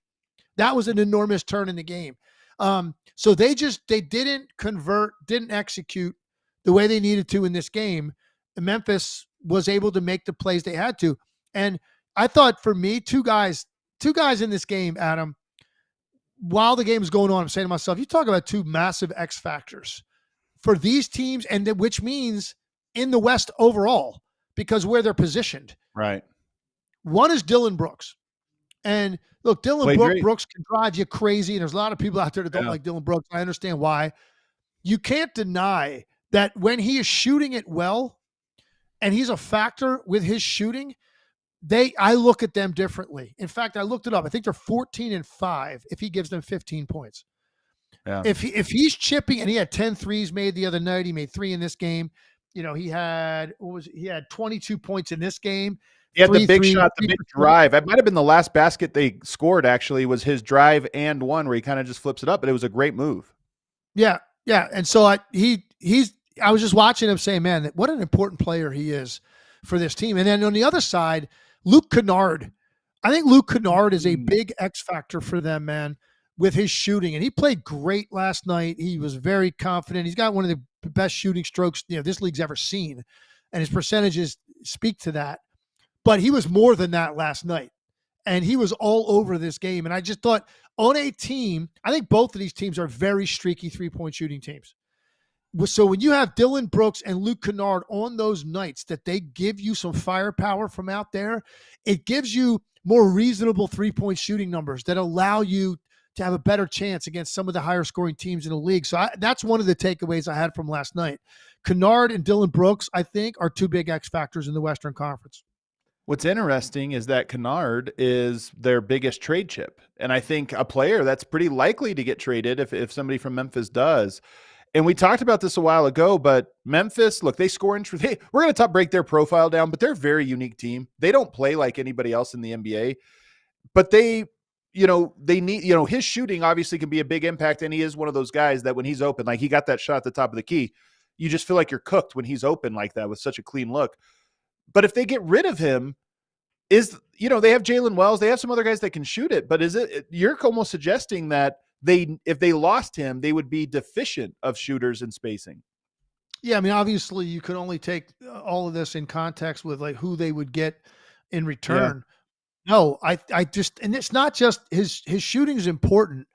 That was an enormous turn in the game. So they didn't convert, didn't execute the way they needed to in this game. Memphis was able to make the plays they had to. And I thought, for me, two guys in this game, Adam, while the game was going on, I'm saying to myself, you talk about 2 massive X factors for these teams, and which means in the West overall, because where they're positioned. Right. One is Dillon Brooks. And look, Dillon Brooks can drive you crazy, and there's a lot of people out there that don't like Dillon Brooks. I understand why. You can't deny that when he is shooting it well, and he's a factor with his shooting, I look at them differently. In fact, I looked it up. I think they're 14-5 if he gives them 15 points. Yeah. If he's chipping, and he had 10 threes made the other night, he made 3 in this game. He had 22 points in this game. He had the big shot, the big drive. It might have been the last basket they scored, actually, was his drive and one where he kind of just flips it up, but it was a great move. Yeah, yeah. And so I was just watching him saying, man, what an important player he is for this team. And then on the other side, Luke Kennard. I think Luke Kennard is a big X factor for them, man, with his shooting. And he played great last night. He was very confident. He's got one of the best shooting strokes this league's ever seen. And his percentages speak to that. But he was more than that last night. And he was all over this game. And I just thought, on a team, I think both of these teams are very streaky three-point shooting teams. So when you have Dillon Brooks and Luke Kennard on those nights that they give you some firepower from out there, it gives you more reasonable three-point shooting numbers that allow you to have a better chance against some of the higher scoring teams in the league. So that's one of the takeaways I had from last night. Kennard and Dillon Brooks, I think, are 2 big X factors in the Western Conference. What's interesting is that Kennard is their biggest trade chip. And I think a player that's pretty likely to get traded if somebody from Memphis does. And we talked about this a while ago, but Memphis, look, they score we're going to break their profile down, but they're a very unique team. They don't play like anybody else in the NBA, but they need, his shooting obviously can be a big impact. And he is one of those guys that when he's open, like he got that shot at the top of the key, you just feel like you're cooked when he's open like that with such a clean look. But if they get rid of him, they have Jalen Wells, they have some other guys that can shoot it, but you're almost suggesting that if they lost him, they would be deficient of shooters and spacing. Yeah. I mean, obviously you could only take all of this in context with like who they would get in return. Yeah. No, I just, and it's not just his shooting is important.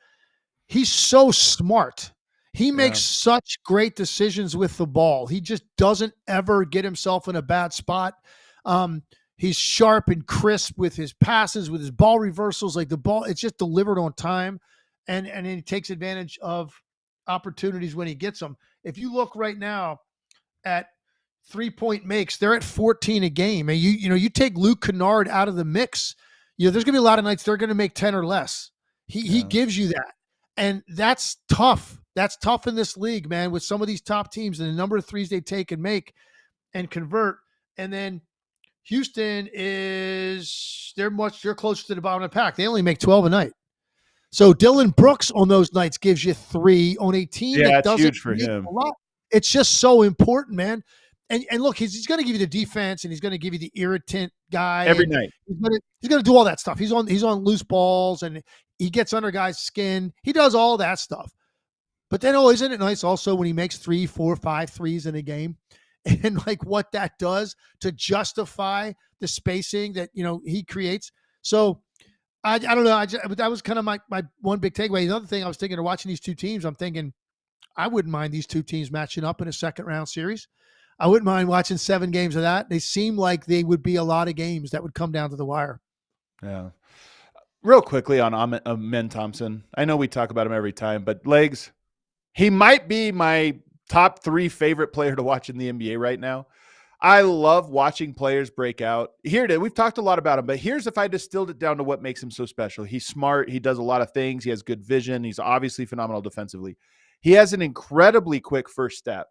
He's so smart. He makes such great decisions with the ball. He just doesn't ever get himself in a bad spot. He's sharp and crisp with his passes, with his ball reversals. Like the ball, it's just delivered on time. And he takes advantage of opportunities when he gets them. If you look right now at 3-point makes, they're at 14 a game. And you take Luke Kennard out of the mix, there's going to be a lot of nights they're going to make 10 or less. He gives you that. And that's tough. That's tough in this league, man, with some of these top teams and the number of threes they take and make and convert. And then Houston they're closer to the bottom of the pack. They only make 12 a night. So Dillon Brooks on those nights gives you 3 on a team that doesn't huge for him. A lot. It's just so important, man. And look, he's going to give you the defense, and he's going to give you the irritant guy every night. He's going to do all that stuff. He's on loose balls, and he gets under guys' skin. He does all that stuff. But then, isn't it nice also when he makes 3, 4, 5 threes in a game, and like what that does to justify the spacing that he creates. So I don't know. But that was kind of my one big takeaway. The other thing I was thinking of watching these 2 teams, I'm thinking I wouldn't mind these 2 teams matching up in a second round series. I wouldn't mind watching 7 games of that. They seem like they would be a lot of games that would come down to the wire. Yeah. Real quickly on Amen Thompson. I know we talk about him every time, but Legs, he might be my top 3 favorite player to watch in the NBA right now. I love watching players break out. Here it is. We've talked a lot about him, but here's if I distilled it down to what makes him so special. He's smart. He does a lot of things. He has good vision. He's obviously phenomenal defensively. He has an incredibly quick first step,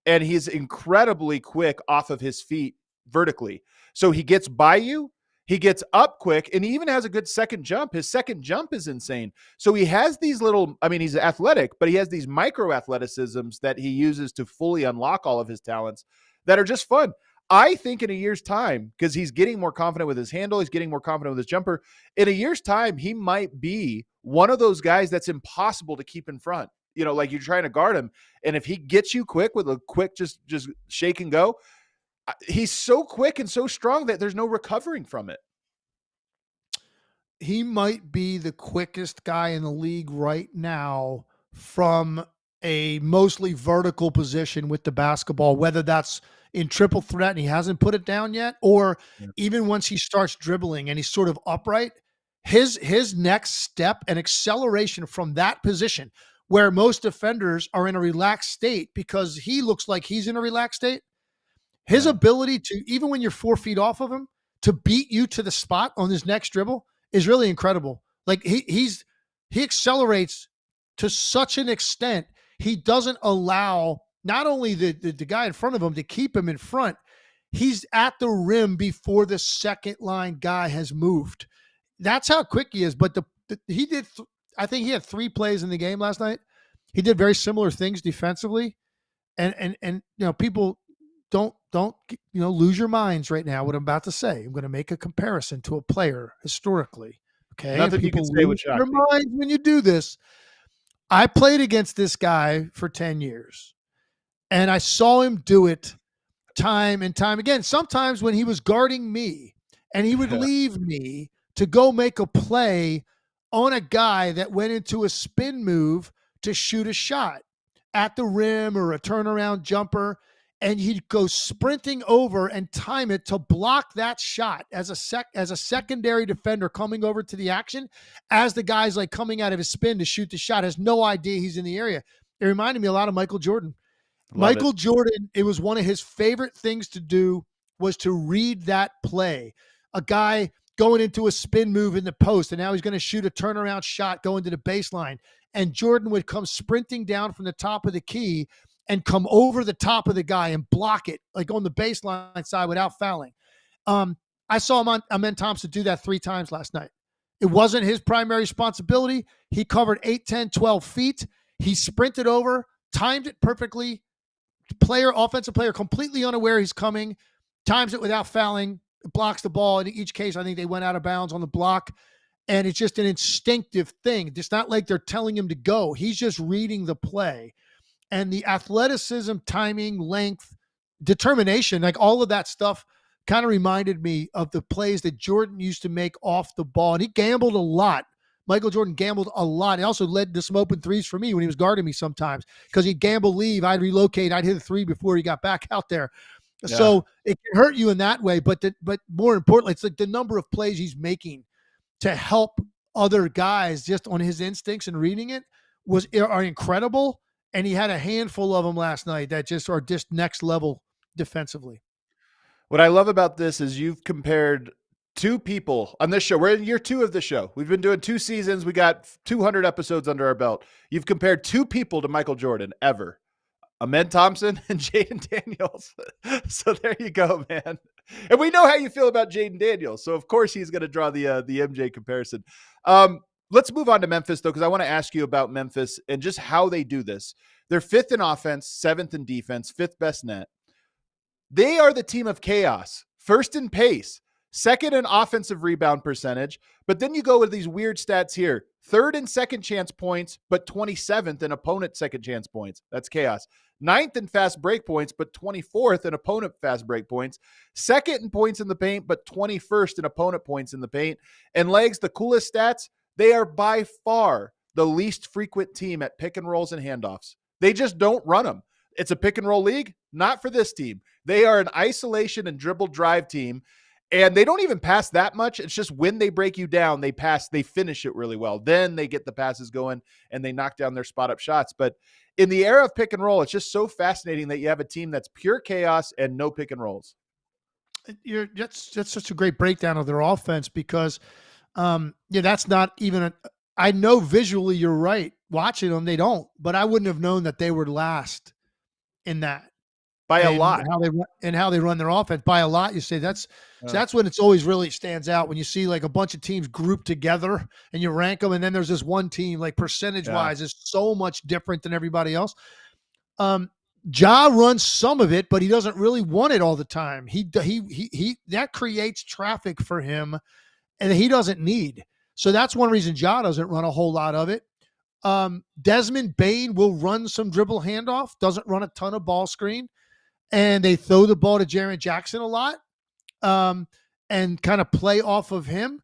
and he's incredibly quick off of his feet vertically. So he gets by you, he gets up quick, and he even has a good second jump. His second jump is insane. So he has these little, I mean, he's athletic, but he has these micro athleticisms that he uses to fully unlock all of his talents that are just fun. I think in a year's time, because he's getting more confident with his handle, he's getting more confident with his jumper. In a year's time, he might be one of those guys that's impossible to keep in front. You know, like you're trying to guard him. And if he gets you quick with a quick, just shake and go, he's so quick and so strong that there's no recovering from it. He might be the quickest guy in the league right now from a mostly vertical position with the basketball, whether that's in triple threat and he hasn't put it down yet, or even once he starts dribbling and he's sort of upright, his next step and acceleration from that position where most defenders are in a relaxed state because he looks like he's in a relaxed state. His ability to, even when you're 4 feet off of him, to beat you to the spot on his next dribble is really incredible. Like he accelerates to such an extent. He doesn't allow not only the guy in front of him to keep him in front, he's at the rim before the second line guy has moved. That's how quick he is. But he did, I think he had 3 plays in the game last night. He did very similar things defensively. And you know, people don't lose your minds right now what I'm about to say. I'm going to make a comparison to a player historically. Okay. Nothing you can say would shock your minds when you do this. I played against this guy for 10 years and I saw him do it time and time again. Sometimes when he was guarding me and he would leave me to go make a play on a guy that went into a spin move to shoot a shot at the rim or a turnaround jumper. And he'd go sprinting over and time it to block that shot as a secondary defender coming over to the action as the guy's like coming out of his spin to shoot the shot, has no idea he's in the area. It reminded me a lot of Michael Jordan. Michael Jordan, it was one of his favorite things to do was to read that play. A guy going into a spin move in the post, and now he's going to shoot a turnaround shot going to the baseline. And Jordan would come sprinting down from the top of the key and come over the top of the guy and block it, like on the baseline side without fouling. I saw Amen Thompson do that 3 times last night. It wasn't his primary responsibility. He covered 8, 10, 12 feet. He sprinted over, timed it perfectly. Offensive player, completely unaware he's coming, times it without fouling, blocks the ball. In each case, I think they went out of bounds on the block. And it's just an instinctive thing. It's not like they're telling him to go. He's just reading the play. And the athleticism, timing, length, determination, like all of that stuff kind of reminded me of the plays that Jordan used to make off the ball. And he gambled a lot. Michael Jordan gambled a lot. He also led to some open threes for me when he was guarding me sometimes because he'd gamble, leave, I'd relocate, I'd hit a 3 before he got back out there. Yeah. So it can hurt you in that way. But more importantly, it's like the number of plays he's making to help other guys just on his instincts and reading it are incredible. And he had a handful of them last night that just are just next level defensively. What I love about this is you've compared 2 people on this show. We're in year 2 of the show. We've been doing 2 seasons. We got 200 episodes under our belt. You've compared 2 people to Michael Jordan ever. Amen Thompson and Jaden Daniels. So there you go, man. And we know how you feel about Jaden Daniels. So of course he's going to draw the MJ comparison. Let's move on to Memphis, though, because I want to ask you about Memphis and just how they do this. They're 5th in offense, 7th in defense, 5th best net. They are the team of chaos, 1st in pace, 2nd in offensive rebound percentage. But then you go with these weird stats here. 3rd in second chance points, but 27th in opponent second chance points. That's chaos. 9th in fast break points, but 24th in opponent fast break points. 2nd in points in the paint, but 21st in opponent points in the paint. And Legs, the coolest stats, they are by far the least frequent team at pick and rolls and handoffs. They just don't run them. It's a pick and roll league, not for this team. They are an isolation and dribble drive team. And they don't even pass that much. It's just when they break you down, they finish it really well. Then they get the passes going and they knock down their spot up shots. But in the era of pick and roll, it's just so fascinating that you have a team that's pure chaos and no pick and rolls. That's such a great breakdown of their offense because, that's not even I know visually you're right. Watching them, they don't, but I wouldn't have known that they were last in that. By a lot. How they run their offense by a lot. You say so that's when it's always really stands out when you see like a bunch of teams grouped together and you rank them. And then there's this one team like percentage wise is so much different than everybody else. Ja runs some of it, but he doesn't really want it all the time. He that creates traffic for him and he doesn't need. So that's one reason Ja doesn't run a whole lot of it. Desmond Bane will run some dribble handoff, doesn't run a ton of ball screen. And they throw the ball to Jaren Jackson a lot and kind of play off of him.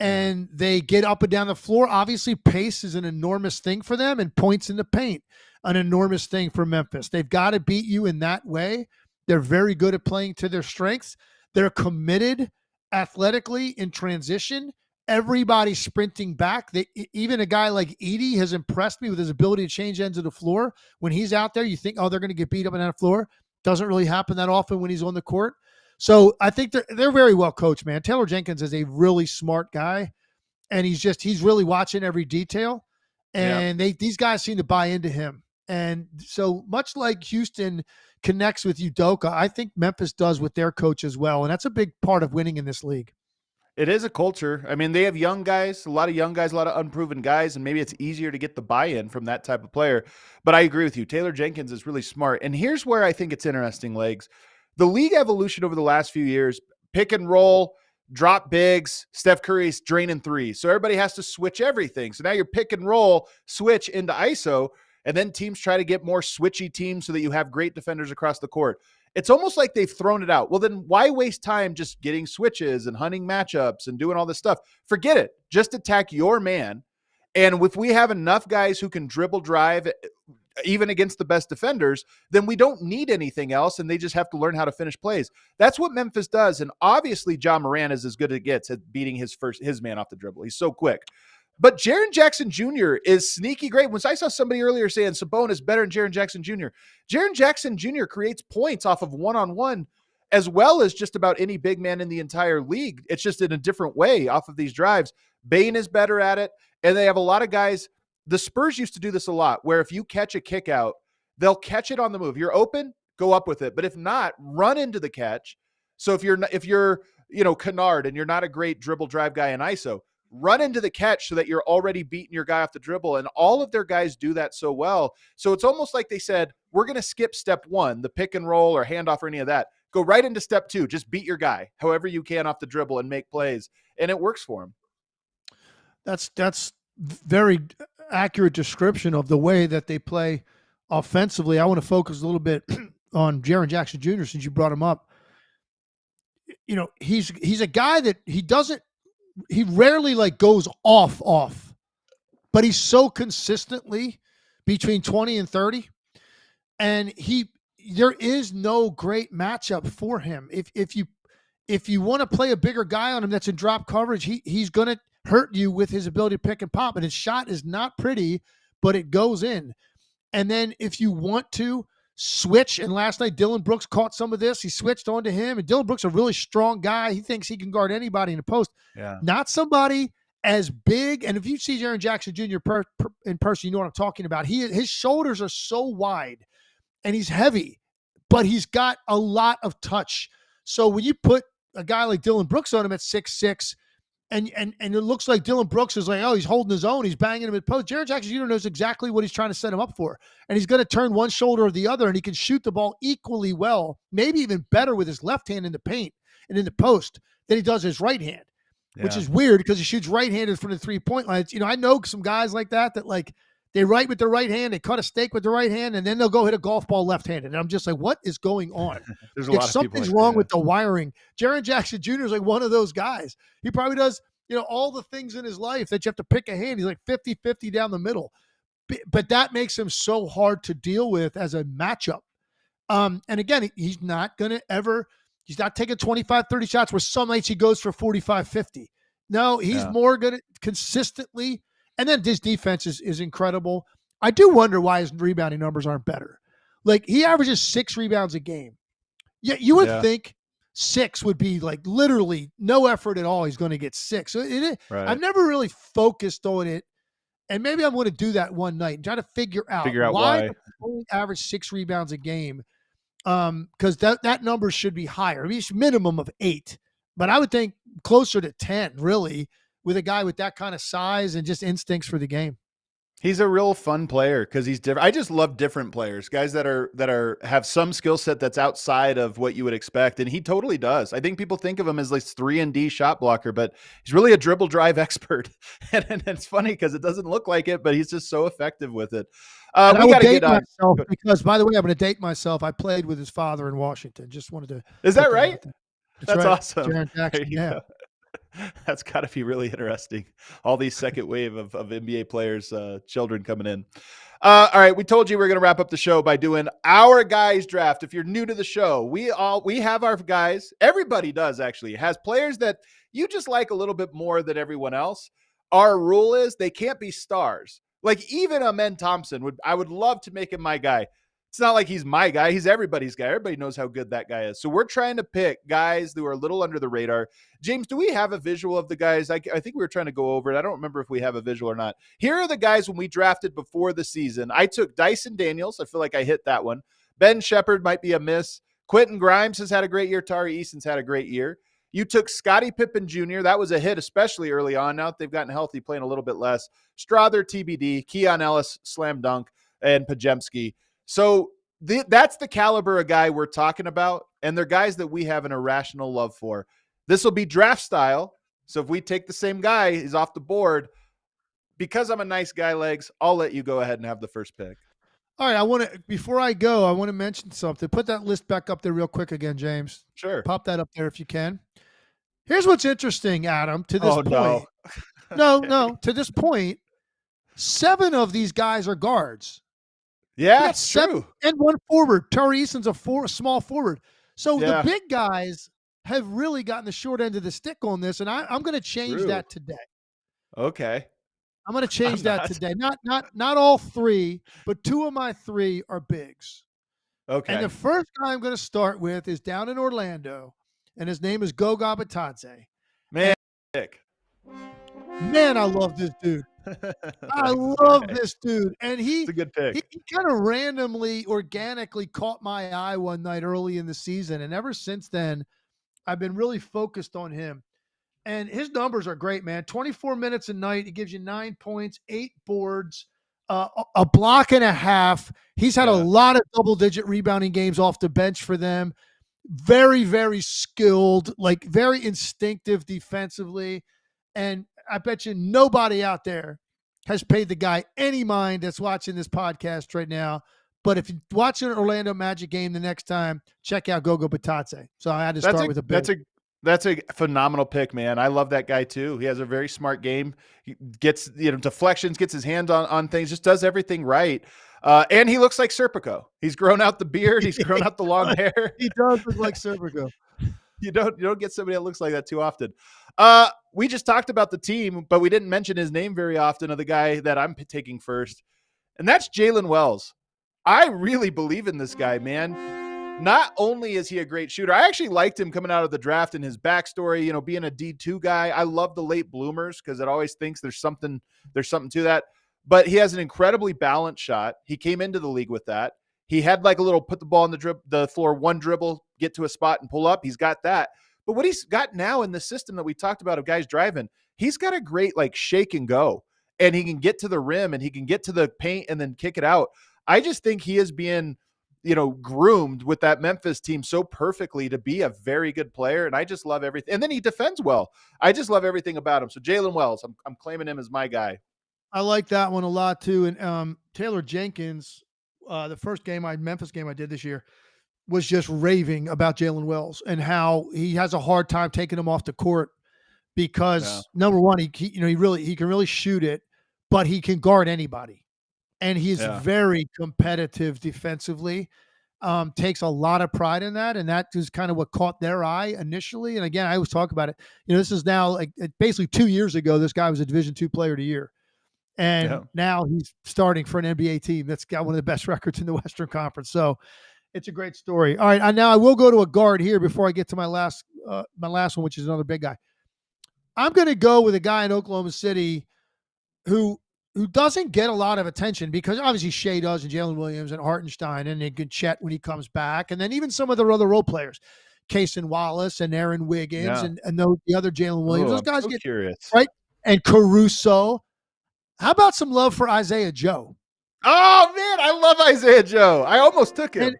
And they get up and down the floor. Obviously, pace is an enormous thing for them and points in the paint, an enormous thing for Memphis. They've got to beat you in that way. They're very good at playing to their strengths. They're committed athletically in transition. Everybody's sprinting back. Even a guy like Edey has impressed me with his ability to change ends of the floor. When he's out there, you think, they're going to get beat up on that floor. Doesn't really happen that often when he's on the court. So I think they're very well coached, man. Taylor Jenkins is a really smart guy, and he's really watching every detail. And these guys seem to buy into him. And so much like Houston connects with Udoka, I think Memphis does with their coach as well. And that's a big part of winning in this league. It is a culture. I mean, they have young guys, a lot of unproven guys, and maybe it's easier to get the buy-in from that type of player. But I agree with you. Taylor Jenkins is really smart. And here's where I think it's interesting, Legs. The league evolution over the last few years, pick and roll, drop bigs, Steph Curry's draining threes. So everybody has to switch everything. So now you're pick and roll, switch into ISO, and then teams try to get more switchy teams so that you have great defenders across the court. It's almost like they've thrown it out. Well, then why waste time just getting switches and hunting matchups and doing all this stuff? Forget it. Just attack your man. And if we have enough guys who can dribble drive, even against the best defenders, then we don't need anything else, and they just have to learn how to finish plays. That's what Memphis does, and obviously Ja Morant is as good as it gets at beating his man off the dribble. He's so quick. But Jaren Jackson Jr. is sneaky great. Once I saw somebody earlier saying Sabonis better than Jaren Jackson Jr., Jaren Jackson Jr. creates points off of one-on-one as well as just about any big man in the entire league. It's just in a different way off of these drives. Bane is better at it, and they have a lot of guys. The Spurs used to do this a lot, where if you catch a kick out, they'll catch it on the move. You're open, go up with it. But if not, run into the catch. So if you're Kennard and you're not a great dribble drive guy in ISO, run into the catch so that you're already beating your guy off the dribble. And all of their guys do that so well. So it's almost like they said, we're going to skip step one, the pick and roll or handoff or any of that. Go right into step two. Just beat your guy however you can off the dribble and make plays. And it works for them. That's very accurate description of the way that they play offensively. I want to focus a little bit on Jaren Jackson Jr. since you brought him up. He's a guy that he rarely like goes off, but he's so consistently between 20 and 30. And there is no great matchup for him. If you want to play a bigger guy on him that's in drop coverage, he's going to hurt you with his ability to pick and pop. And his shot is not pretty, but it goes in. And then if you want to switch, and last night Dillon Brooks caught some of this, he switched onto him. And Dillon Brooks is a really strong guy. He thinks he can guard anybody in the post. Yeah. Not somebody as big. And if you see Jaren Jackson Jr. in person, you know what I'm talking about. His shoulders are so wide and he's heavy, but he's got a lot of touch. So when you put a guy like Dillon Brooks on him at 6'6", and it looks like Dillon Brooks is like, he's holding his own, he's banging him at post. Jaren Jackson Jr. knows exactly what he's trying to set him up for. And he's going to turn one shoulder or the other, and he can shoot the ball equally well, maybe even better with his left hand in the paint and in the post than he does his right hand, which is weird because he shoots right-handed from the three-point line. I know some guys like that like they write with their right hand, they cut a steak with their right hand, and then they'll go hit a golf ball left-handed. And I'm just like, what is going on? There's a lot of something's people wrong with the wiring. Jaren Jackson Jr. is like one of those guys. He probably does, all the things in his life that you have to pick a hand. He's like 50-50 down the middle. But that makes him so hard to deal with as a matchup. And again, he's not going to ever He's not taking 25, 30 shots where some nights he goes for 45, 50. No, he's more good at consistently. And then his defense is incredible. I do wonder why his rebounding numbers aren't better. Like, he averages 6 rebounds a game. Yeah, you would think 6 would be like literally no effort at all. He's going to get 6. So I've never really focused on it. And maybe I'm going to do that one night and try to figure out why he only average 6 rebounds a game. Because that number should be higher. I mean, it's minimum of 8, but I would think closer to 10, really, with a guy with that kind of size and just instincts for the game. He's a real fun player because he's different. I just love different players, guys that have some skill set that's outside of what you would expect, and he totally does. I think people think of him as like 3-and-D shot blocker, but he's really a dribble drive expert, and it's funny because it doesn't look like it, but he's just so effective with it. We got to date myself because, by the way, I'm going to date myself. I played with his father in Washington. Just wanted to. Is that right? That's right. Awesome. Jaren Jackson, yeah. That's got to be really interesting. All these second wave of NBA players, children coming in. All right, we told you we're going to wrap up the show by doing our guys draft. If you're new to the show, we have our guys. Everybody does actually. It has players that you just like a little bit more than everyone else. Our rule is they can't be stars. Like even Amen Thompson I would love to make him my guy. It's not like he's my guy. He's everybody's guy. Everybody knows how good that guy is. So we're trying to pick guys who are a little under the radar. James, do we have a visual of the guys? I think we were trying to go over it. I don't remember if we have a visual or not. Here are the guys when we drafted before the season. I took Dyson Daniels. I feel like I hit that one. Ben Shepherd might be a miss. Quentin Grimes has had a great year. Tari Eason's had a great year. You took Scottie Pippen Jr. That was a hit, especially early on. Now that they've gotten healthy, playing a little bit less. Strother, TBD. Keon Ellis, slam dunk, and Pajemski. So that's the caliber of guy we're talking about, and they're guys that we have an irrational love for. This will be draft style, so if we take the same guy, he's off the board. Because I'm a nice guy, Legs, I'll let you go ahead and have the first pick. All right, before I go, I want to mention something. Put that list back up there real quick again, James. Sure. Pop that up there if you can. Here's what's interesting, Adam, to this point. No, to this point, 7 of these guys are guards. Yeah, it's true. And 1 forward. Tari Eason's a small forward. So the big guys have really gotten the short end of the stick on this, and I'm going to change that today. Okay. I'm going to change that today. Not all 3, but 2 of my 3 are bigs. Okay. And the first guy I'm going to start with is down in Orlando, and his name is Goga Bitadze. Man, I love this dude. I love this dude. And it's a good pick. He kind of randomly, organically caught my eye one night early in the season. And ever since then, I've been really focused on him. And his numbers are great, man. 24 minutes a night. He gives you 9 points, 8 boards, a block and a half. He's had a lot of double-digit rebounding games off the bench for them. Very, very skilled, like very instinctive defensively. And I bet you nobody out there has paid the guy any mind that's watching this podcast right now. But if you're watching an Orlando Magic game the next time, check out Goga Bitadze. So I had to start with a big. That's a phenomenal pick, man. I love that guy too. He has a very smart game. He gets deflections, gets his hands on things, just does everything right. And he looks like Serpico. He's grown out the beard. He's grown out the long hair. He does look like Serpico. You don't get somebody that looks like that too often. We just talked about the team, but we didn't mention his name very often of the guy that I'm taking first. And that's Jalen Wells. I really believe in this guy, man. Not only is he a great shooter, I actually liked him coming out of the draft and his backstory, being a D2 guy. I love the late bloomers because it always thinks there's something to that. But he has an incredibly balanced shot. He came into the league with that. He had like a little put the ball on the floor, one dribble, get to a spot and pull up. He's got that. But what he's got now in the system that we talked about of guys driving, he's got a great like shake and go. And he can get to the rim and he can get to the paint and then kick it out. I just think he is being groomed with that Memphis team so perfectly to be a very good player. And I just love everything. And then he defends well. I just love everything about him. So Jalen Wells, I'm claiming him as my guy. I like that one a lot too. And Taylor Jenkins, the first Memphis game I did this year, was just raving about Jalen Wells and how he has a hard time taking him off the court because number one, he can really shoot it, but he can guard anybody. And he's very competitive defensively. takes a lot of pride in that, and that is kind of what caught their eye initially. And again, I always talk about it. This is now like basically 2 years ago. This guy was a Division II Player of the Year, Yeah. and now he's starting for an NBA team that's got one of the best records in the Western Conference. So it's a great story. All right, now I will go to a guard here before I get to my last one, which is another big guy. I'm going to go with a guy in Oklahoma City who doesn't get a lot of attention because obviously Shea does, and Jalen Williams and Hartenstein, and then good Chet when he comes back, and then even some of the other role players, Cason Wallace and Aaron Wiggins, Yeah. and the other Jalen Williams. Those guys so get curious. right, and Caruso. How about some love for Isaiah Joe? Oh man, I love Isaiah Joe. I almost took him.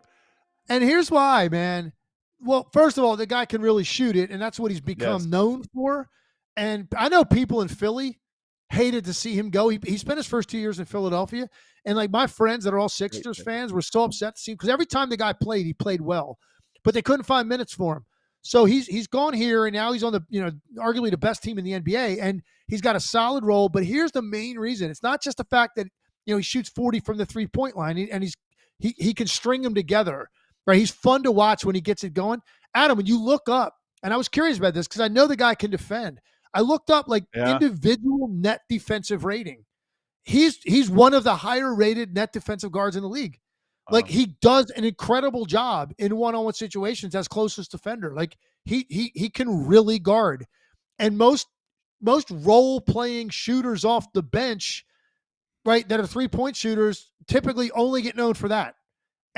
And here's why, man. Well, first of all, the guy can really shoot it, and that's what he's become Yes. known for. And I know people in Philly hated to see him go. He spent his first 2 years in Philadelphia, and like my friends that are all Sixers fans were so upset to see him because every time the guy played, he played well, but they couldn't find minutes for him. So he's gone here, and now he's on the arguably the best team in the NBA, and he's got a solid role. But here's the main reason: it's not just the fact that he shoots 40 from the 3-point line, and he can string them together. Right, he's fun to watch when he gets it going. Adam, when you look up, and I was curious about this because I know the guy can defend. I looked up individual net defensive rating. He's one of the higher rated net defensive guards in the league. Like he does an incredible job in one-on-one situations as closest defender. Like he can really guard. And most role playing shooters off the bench, right, that are 3-point shooters typically only get known for that.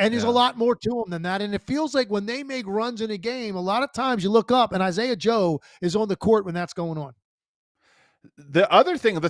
And there's a lot more to them than that. And it feels like when they make runs in a game, a lot of times you look up and Isaiah Joe is on the court when that's going on. The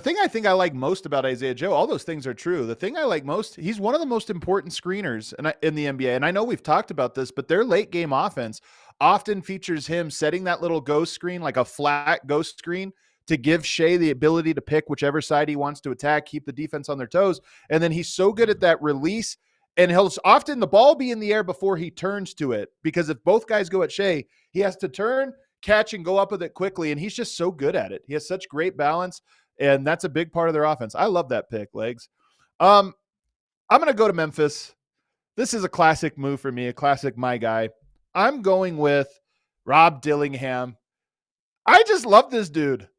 thing I think I like most about Isaiah Joe, all those things are true. The thing I like most, he's one of the most important screeners in the NBA. And I know we've talked about this, but their late game offense often features him setting that little ghost screen, like a flat ghost screen, to give Shea the ability to pick whichever side he wants to attack, keep the defense on their toes. And then he's so good at that release. And he'll often the ball be in the air before he turns to it, because if both guys go at Shea, he has to turn, catch, and go up with it quickly. And he's just so good at it. He has such great balance, and that's a big part of their offense. I love that pick, Legs. I'm going to go to Memphis. This is a classic move for me, a classic my guy. I'm going with Rob Dillingham. I just love this dude.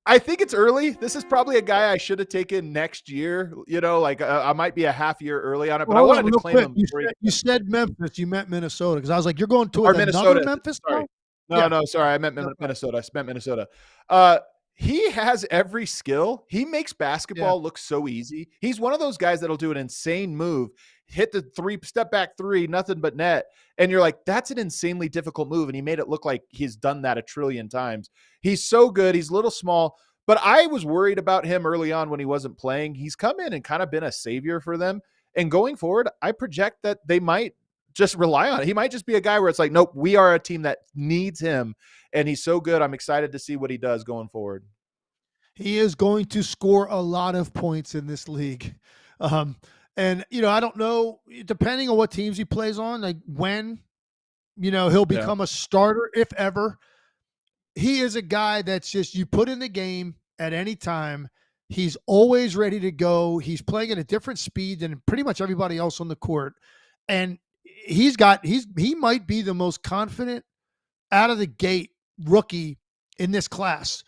I think it's early. This is probably a guy I should have taken next year. I might be a half year early on it, but I wanted to claim him. You said Memphis. You meant Minnesota because I was like, you're going to Minnesota. Memphis. Sorry. No, sorry. I meant Minnesota. I meant Minnesota. He has every skill. He makes basketball look so easy. He's one of those guys that'll do an insane move, hit the step back three, nothing but net. And you're like, that's an insanely difficult move. And he made it look like he's done that a trillion times. He's so good. He's a little small, but I was worried about him early on when he wasn't playing. He's come in and kind of been a savior for them. And going forward, I project that they might just rely on it. He might just be a guy where it's like, nope, we are a team that needs him. And he's so good. I'm excited to see what he does going forward. He is going to score a lot of points in this league. And, I don't know, depending on what teams he plays on, like when, he'll become a starter, if ever. He is a guy that's just, you put in the game at any time. He's always ready to go. He's playing at a different speed than pretty much everybody else on the court. And he might be the most confident out of the gate rookie in this class.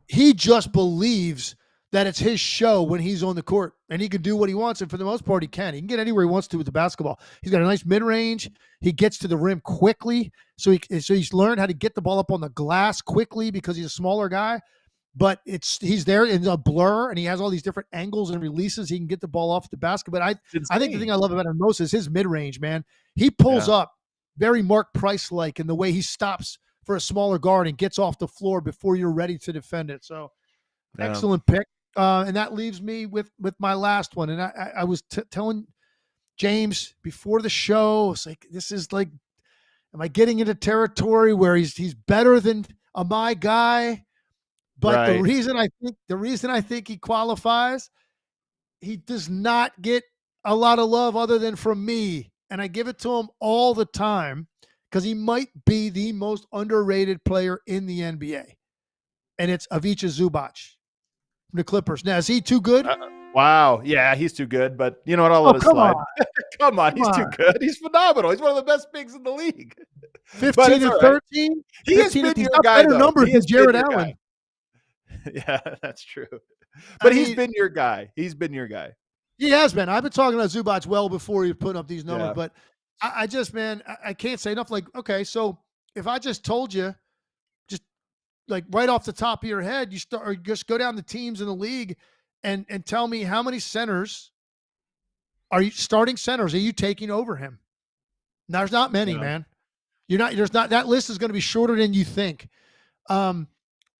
He just believes that it's his show when he's on the court, and he can do what he wants. And for the most part, he can. He can get anywhere he wants to with the basketball. He's got a nice mid-range. He gets to the rim quickly. So he's learned how to get the ball up on the glass quickly because he's a smaller guy. But he's there in a blur, and he has all these different angles and releases. He can get the ball off the basket. But I think the thing I love about him most is his mid-range, man. He pulls up very Mark Price-like in the way he stops for a smaller guard and gets off the floor before you're ready to defend it. So excellent pick. And that leaves me with my last one. And I was telling James before the show, I was like, this is like, am I getting into territory where he's better than my guy? But the reason I think he qualifies, he does not get a lot of love other than from me. And I give it to him all the time because he might be the most underrated player in the NBA. And it's Ivica Zubac from the Clippers. Now, is he too good? Wow. Yeah, he's too good, but you know what? I'll Oh, let it come slide. on. Come on, Come he's too on. good. He's phenomenal. He's one of the best bigs in the league. But 15 it's and all right. 13. He has 15 and been he's your got guy, better though. numbers He than has been Jared your guy. Allen. Yeah, that's true. I But he's mean, been your guy. He's been your guy. he has been. I've been talking about Zubac well before he put up these numbers, Yeah. but I just, man, I can't say enough. Like, okay, so if I just told you, just like right off the top of your head, you start or just go down the teams in the league and tell me how many centers are you starting centers are you taking over him? There's not many, Yeah. man. There's not that list is going to be shorter than you think. Um,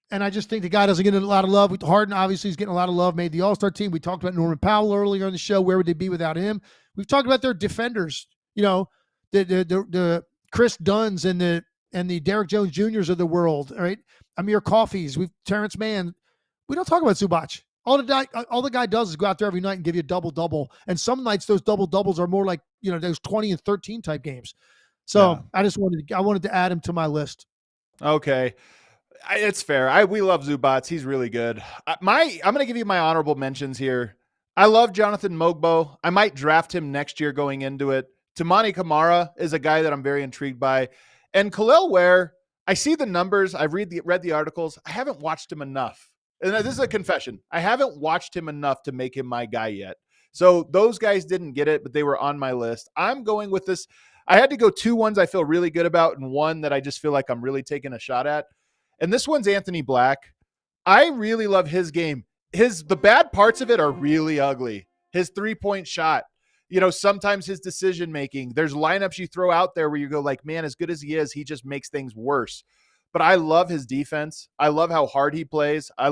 and I just think the guy doesn't get a lot of love. Harden obviously is getting a lot of love, made the All-Star team. We talked about Norman Powell earlier on the show. Where would they be without him? We've talked about their defenders, the Chris Dunns and the Derek Jones Juniors of the world, all right? Amir Coffees, Terrence Mann. We don't talk about Zubac. All the guy does is go out there every night and give you a double-double. And some nights those double-doubles are more like, those 20 and 13 type games. So Yeah. I wanted to add him to my list. Okay. It's fair. We love Zubats. He's really good. I'm going to give you my honorable mentions here. I love Jonathan Mogbo. I might draft him next year going into it. Tamani Kamara is a guy that I'm very intrigued by. And Khalil Ware, I see the numbers. I've read the articles. I haven't watched him enough. And this is a confession. I haven't watched him enough to make him my guy yet. So those guys didn't get it, but they were on my list. I'm going with this. I had to go 2 ones I feel really good about and one that I just feel like I'm really taking a shot at. And this one's Anthony Black. I really love his game. The bad parts of it are really ugly. His 3-point shot, sometimes his decision making. There's lineups you throw out there where you go like, man, as good as he is, he just makes things worse. But I love his defense. I love how hard he plays. I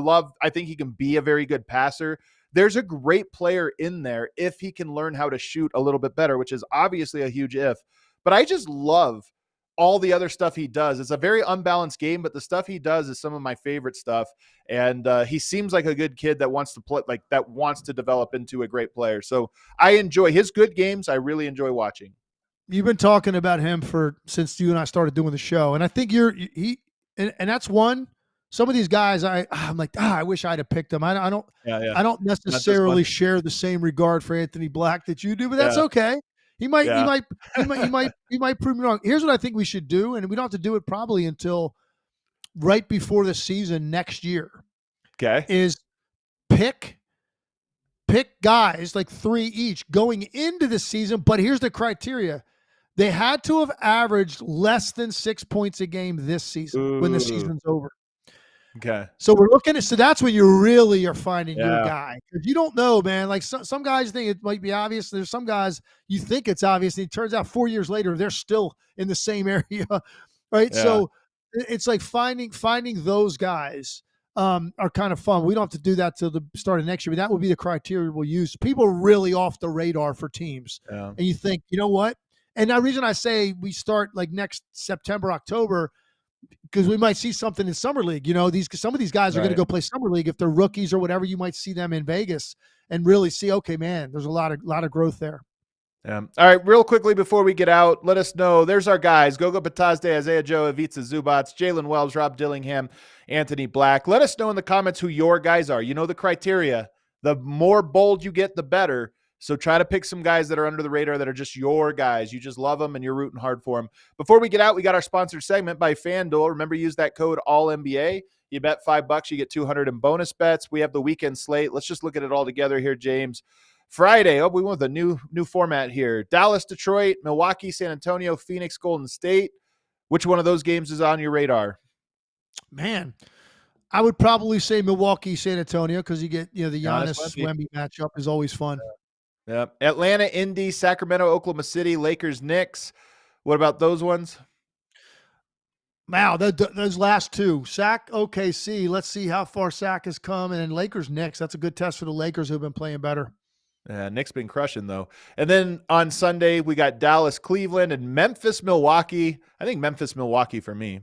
think he can be a very good passer. There's a great player in there if he can learn how to shoot a little bit better, which is obviously a huge if. But I just love all the other stuff he does. It's a very unbalanced game, but the stuff he does is some of my favorite stuff. And he seems like a good kid that wants to play, like that wants to develop into a great player. So I enjoy his good games. I really enjoy watching. You've been talking about him since you and I started doing the show, and I think and that's one. Some of these guys, I'm like, I wish I'd have picked him. I don't Yeah. I don't necessarily share the same regard for Anthony Black that you do, but that's okay. He might prove me wrong. Here's what I think we should do, and we don't have to do it probably until right before the season next year. Okay. Is pick guys like 3 each going into the season, but here's the criteria. They had to have averaged less than 6 points a game this season when the season's over. Okay. So we're looking at, so that's when you really are finding your guy. Because you don't know, man. Like some guys think it might be obvious. There's some guys you think it's obvious, and it turns out 4 years later they're still in the same area, right? Yeah. So it's like finding those guys are kind of fun. We don't have to do that till the start of next year, but that would be the criteria we'll use. People are really off the radar for teams, and you think, you know what? And the reason I say we start like next September, October, because we might see something in summer league. Some of these guys are going to go play summer league if they're rookies or whatever. You might see them in Vegas and really see, okay, man, there's a lot of growth there. Yeah. All right, real quickly before we get out, let us know. There's our guys: Gogo Batazde, Isaiah Joe, Ivica Zubats, Jalen Wells, Rob Dillingham, Anthony Black. Let us know in the comments who your guys are. You know the criteria. The more bold you get, the better. So try to pick some guys that are under the radar that are just your guys. You just love them and you're rooting hard for them. Before we get out, we got our sponsored segment by FanDuel. Remember, use that code ALLNBA. You bet $5, you get 200 in bonus bets. We have the weekend slate. Let's just look at it all together here, James. Friday, we went with a new format here. Dallas, Detroit, Milwaukee, San Antonio, Phoenix, Golden State. Which one of those games is on your radar? Man, I would probably say Milwaukee, San Antonio, because you get, the Giannis Wemby matchup is always fun. Yeah. Atlanta, Indy, Sacramento, Oklahoma City, Lakers, Knicks. What about those ones? Wow, those last two. Sac, OKC. Let's see how far Sac has come. And then Lakers, Knicks. That's a good test for the Lakers who've been playing better. Yeah, Nick's been crushing, though. And then on Sunday, we got Dallas, Cleveland, and Memphis, Milwaukee. I think Memphis, Milwaukee for me.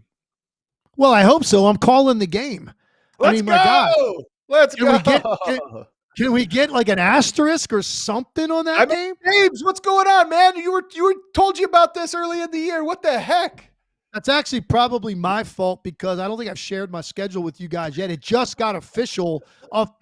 Well, I hope so. I'm calling the game. Let's go! My God. Let's go! Can we get like an asterisk or something on that game? James, what's going on, man? You were told you about this early in the year. What the heck? That's actually probably my fault because I don't think I've shared my schedule with you guys yet. It just got official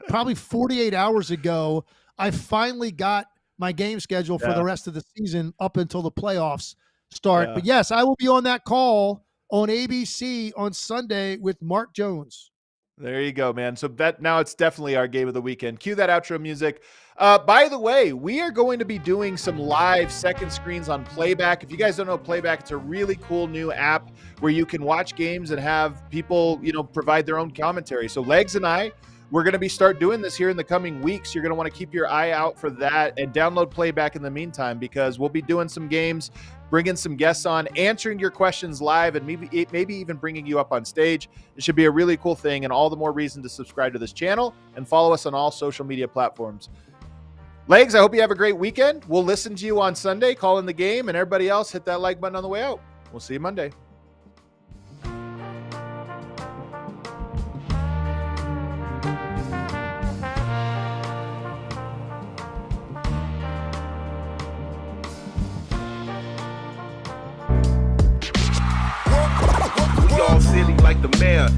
probably 48 hours ago. I finally got my game schedule for the rest of the season up until the playoffs start. Yeah. But yes, I will be on that call on ABC on Sunday with Mark Jones. There you go, man. So that now it's definitely our game of the weekend. Cue that outro music. By the way, we are going to be doing some live second screens on Playback. If you guys don't know Playback, it's a really cool new app where you can watch games and have people, provide their own commentary. So Legs and I, we're going to start doing this here in the coming weeks. You're going to want to keep your eye out for that and download Playback in the meantime, because we'll be doing some games, bringing some guests on, answering your questions live, and maybe even bringing you up on stage. It should be a really cool thing, and all the more reason to subscribe to this channel and follow us on all social media platforms. Legs, I hope you have a great weekend. We'll listen to you on Sunday, calling the game, and everybody else, hit that like button on the way out. We'll see you Monday. Silly like the mayor.